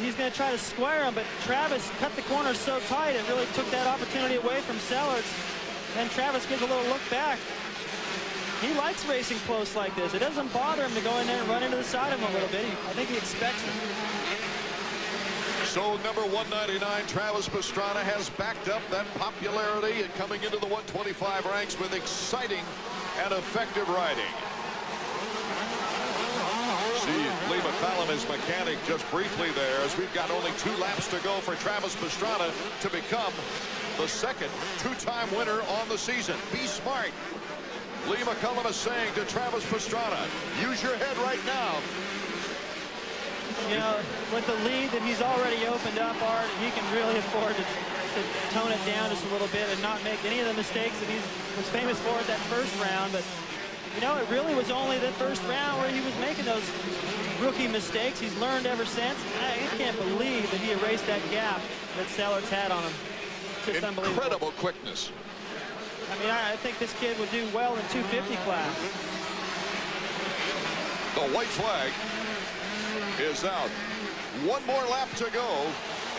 S2: he's going to try to square him, but Travis cut the corner so tight, it really took that opportunity away from Sellers. Then Travis gives a little look back. He likes racing close like this. It doesn't bother him to go in there and run into the side of him a little bit. I think he expects it.
S1: So number 199, Travis Pastrana, has backed up that popularity and coming into the 125 ranks with exciting and effective riding. See Lee McCollum, his mechanic, just briefly there, as we've got only 2 laps to go for Travis Pastrana to become the second 2-time winner on the season. Be smart. Lee McCollum is saying to Travis Pastrana, use your head right now.
S2: You know, with the lead that he's already opened up, Art, he can really afford to tone it down just a little bit and not make any of the mistakes that he was famous for at that first round. But, you know, it really was only the first round where he was making those rookie mistakes. He's learned ever since. I can't believe that he erased that gap that Sellers had on him. Just unbelievable.
S1: Incredible quickness.
S2: I mean, I think this kid would do well in 250 class.
S1: The white flag is out. One more lap to go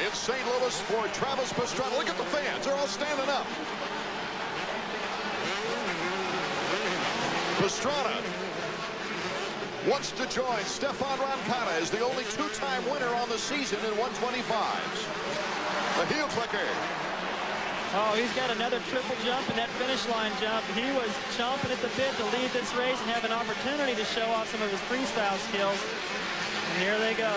S1: in St. Louis for Travis Pastrana. Look at the fans. They're all standing up. Pastrana wants to join Stefan Roncada as the only 2-time winner on the season in 125s. The heel clicker.
S2: Oh, he's got another triple jump and that finish line jump. He was chomping at the bit to lead this race and have an opportunity to show off some of his freestyle skills. And here they go.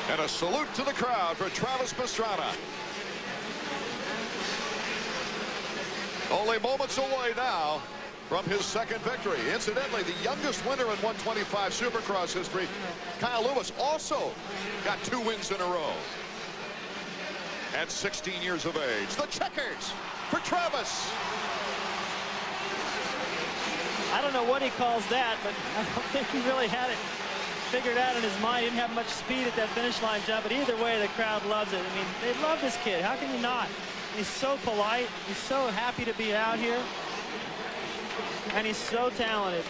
S1: And a salute to the crowd for Travis Pastrana. Only moments away now from his second victory. Incidentally, the youngest winner in 125 Supercross history, Kyle Lewis, also got 2 wins in a row. At 16 years of age, the checkers for Travis.
S2: I don't know what he calls that, but I don't think he really had it figured out in his mind. He didn't have much speed at that finish line jump, but either way, the crowd loves it. I mean, they love this kid. How can you not? He's so polite. He's so happy to be out here. And he's so talented.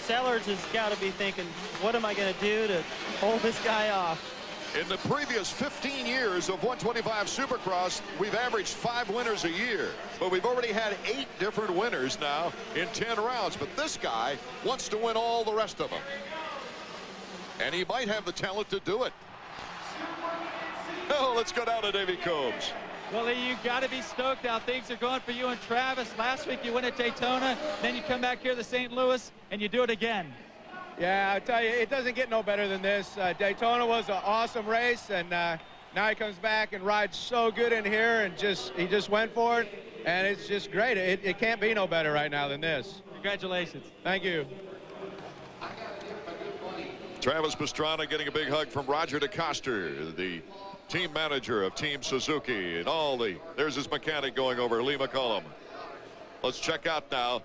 S2: Sellers has got to be thinking, what am I going to do to hold this guy off?
S1: In the previous 15 years of 125 Supercross, we've averaged 5 winners a year. But we've already had 8 different winners now in 10 rounds. But this guy wants to win all the rest of them. And he might have the talent to do it. Oh, let's go down to Davey Combs.
S5: Well, Lee, you got to be stoked how things are going for you and Travis. Last week you win at Daytona, then you come back here to St. Louis, and you do it again.
S18: Yeah, I tell you, it doesn't get no better than this. Daytona was an awesome race, and now he comes back and rides so good in here, and he just went for it, and it's just great. It can't be no better right now than this.
S5: Congratulations.
S18: Thank you.
S1: Travis Pastrana getting a big hug from Roger DeCoster, the team manager of Team Suzuki, and there's his mechanic going over, Lee McCollum. Let's check out now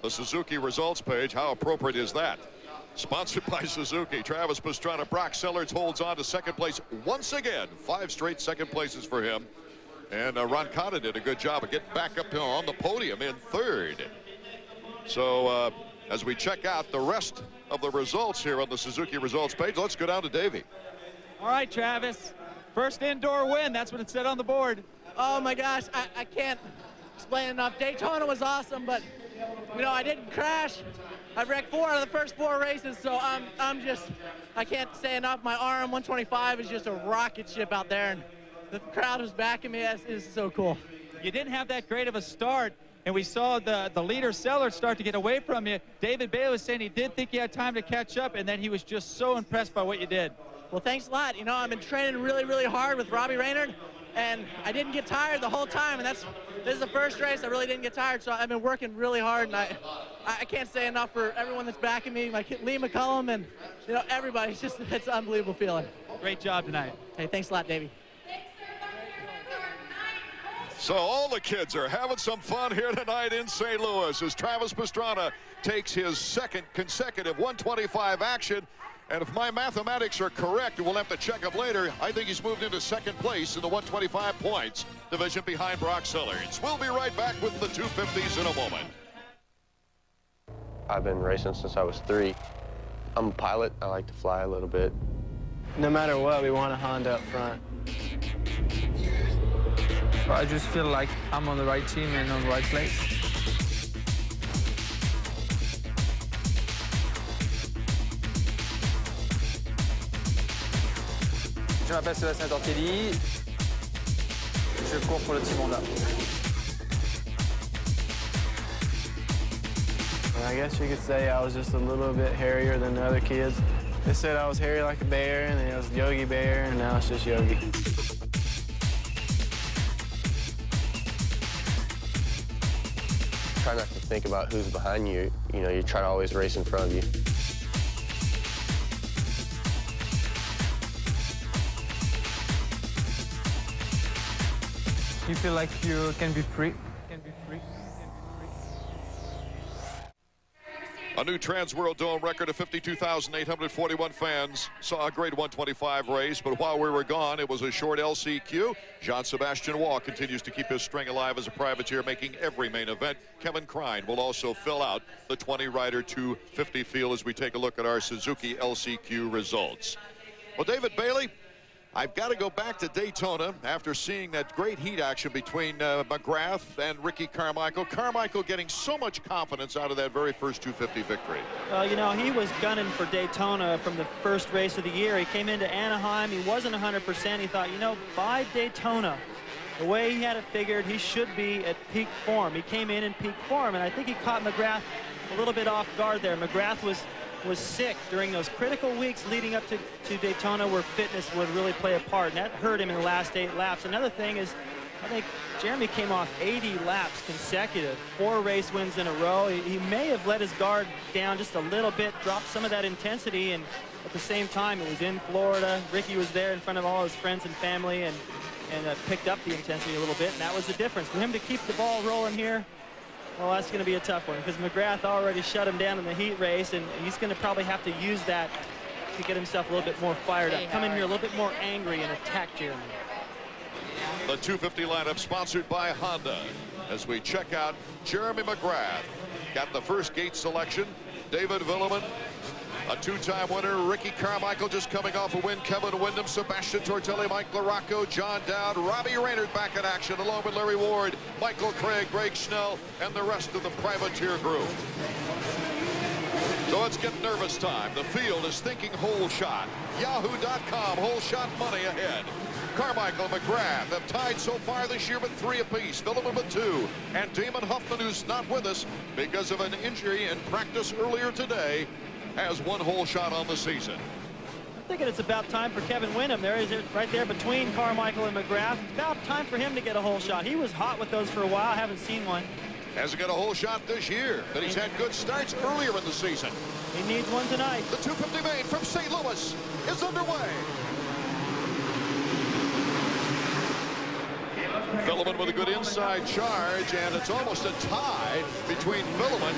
S1: the Suzuki results page. How appropriate is that? Sponsored by Suzuki. Travis Pastrana, Brock Sellers holds on to second place once again. 5 straight second places for him. And Roncada did a good job of getting back up on the podium in 3rd. So as we check out the rest of the results here on the Suzuki results page, let's go down to Davey.
S5: All right, Travis. First indoor win. That's what it said on the board.
S19: Oh, my gosh. I can't explain enough. Daytona was awesome, but, you know, I didn't crash. I wrecked 4 out of the first 4 races, so I can't say enough. My RM 125 is just a rocket ship out there, and the crowd who's backing me is so cool.
S5: You didn't have that great of a start, and we saw the leader Sellers start to get away from you. David Bailey was saying he did think he had time to catch up, and then he was just so impressed by what you did.
S19: Well, thanks a lot. You know, I've been training really, really hard with Robbie Raynard, and I didn't get tired the whole time, and this is the first race I really didn't get tired, so I've been working really hard, and I can't say enough for everyone that's backing me, my kid Lee McCullum, and everybody. It's an unbelievable feeling.
S5: Great job tonight.
S19: Hey, thanks a lot, Davey.
S1: So all the kids are having some fun here tonight in St. Louis as Travis Pastrana takes his second consecutive 125 action. And if my mathematics are correct, and we'll have to check up later, I think he's moved into second place in the 125 points division behind Brock Sellers. We'll be right back with the 250s in a moment.
S4: I've been racing since I was 3. I'm a pilot. I like to fly a little bit.
S22: No matter what, we want a Honda up front. I just feel like I'm on the right team and on the right place.
S23: Je m'appelle Sébastien Tortelli. Je cours pour le Team Honda.
S22: I guess you could say I was just a little bit hairier than the other kids. They said I was hairy like a bear, and then it was Yogi Bear, and now it's just Yogi.
S4: Try not to think about who's behind you. You try to always race in front of you.
S22: You feel like you can be free.
S1: A new Trans World Dome record of 52,841 fans saw a grade 125 race, but while we were gone, it was a short LCQ. Jean-Sebastian Waugh continues to keep his string alive as a privateer, making every main event. Kevin Krein will also fill out the 20-rider 250 field as we take a look at our Suzuki LCQ results. Well, David Bailey, I've got to go back to Daytona after seeing that great heat action between McGrath and Ricky Carmichael. Carmichael getting so much confidence out of that very first 250 victory.
S2: Well, he was gunning for Daytona from the first race of the year. He came into Anaheim. He wasn't 100%. He thought, by Daytona, the way he had it figured, he should be at peak form. He came in peak form, and I think he caught McGrath a little bit off guard there. McGrath was sick during those critical weeks leading up to Daytona where fitness would really play a part, and that hurt him in the last 8 laps. Another thing is, I think Jeremy came off 80 laps consecutive, 4 race wins in a row. He may have let his guard down just a little bit, dropped some of that intensity, and at the same time, it was in Florida. Ricky was there in front of all his friends and family and picked up the intensity a little bit, and that was the difference. For him to keep the ball rolling here, well, that's going to be a tough one because McGrath already shut him down in the heat race, and he's going to probably have to use that to get himself a little bit more fired up. Come in here a little bit more angry and attack Jeremy.
S1: The 250 lineup sponsored by Honda as we check out Jeremy McGrath. Got the first gate selection. David Villeman, a 2-time winner. Ricky Carmichael just coming off a win. Kevin Windham, Sebastian Tortelli, Mike LaRocco, John Dowd, Robbie Raynard back in action along with Larry Ward, Michael Craig, Greg Schnell, and the rest of the privateer group. So it's getting nervous time. The field is thinking hole shot. Yahoo.com, hole shot money ahead. Carmichael and McGrath have tied so far this year with 3 apiece. Villeman with 2. And Damon Huffman, who's not with us because of an injury in practice earlier today, has 1 hole shot on the season.
S2: I'm thinking it's about time for Kevin Windham. There he is right there between Carmichael and McGrath. It's about time for him to get a hole shot. He was hot with those for a while. I haven't seen one.
S1: Hasn't got a hole shot this year, but he's had good starts earlier in the season.
S2: He needs one tonight.
S1: The 250 main from St. Louis is underway. Villeman with a good inside charge, and it's almost a tie between Villeman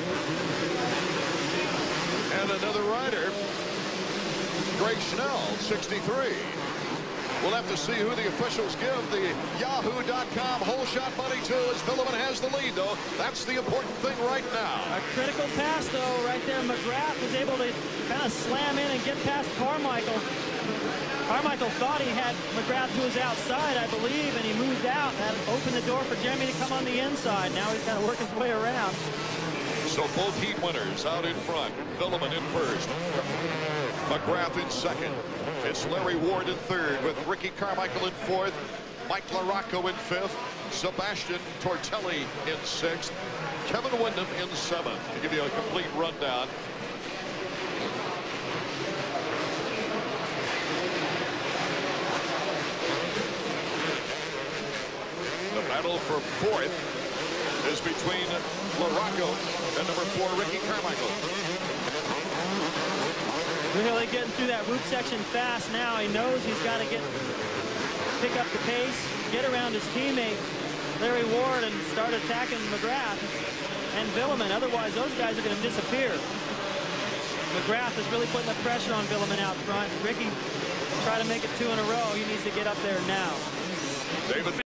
S1: and another rider, Greg Schnell, 63. We'll have to see who the officials give the Yahoo.com hole shot money to as Villeman has the lead, though. That's the important thing right now.
S2: A critical pass, though, right there. McGrath was able to kind of slam in and get past Carmichael. Carmichael thought he had McGrath to his outside, I believe, and he moved out. That opened the door for Jeremy to come on the inside. Now he's got to work his way around.
S1: So both heat winners out in front. Villeman in first. McGrath in second. It's Larry Ward in third with Ricky Carmichael in fourth. Mike LaRocco in fifth. Sebastian Tortelli in sixth. Kevin Windham in seventh. To give you a complete rundown. for fourth is between LaRocco and number 4, Ricky Carmichael.
S2: Really getting through that loop section fast now. He knows he's got to pick up the pace, get around his teammate, Larry Ward, and start attacking McGrath and Villeman. Otherwise, those guys are going to disappear. McGrath is really putting the pressure on Villeman out front. Ricky try to make it 2 in a row. He needs to get up there now.
S1: David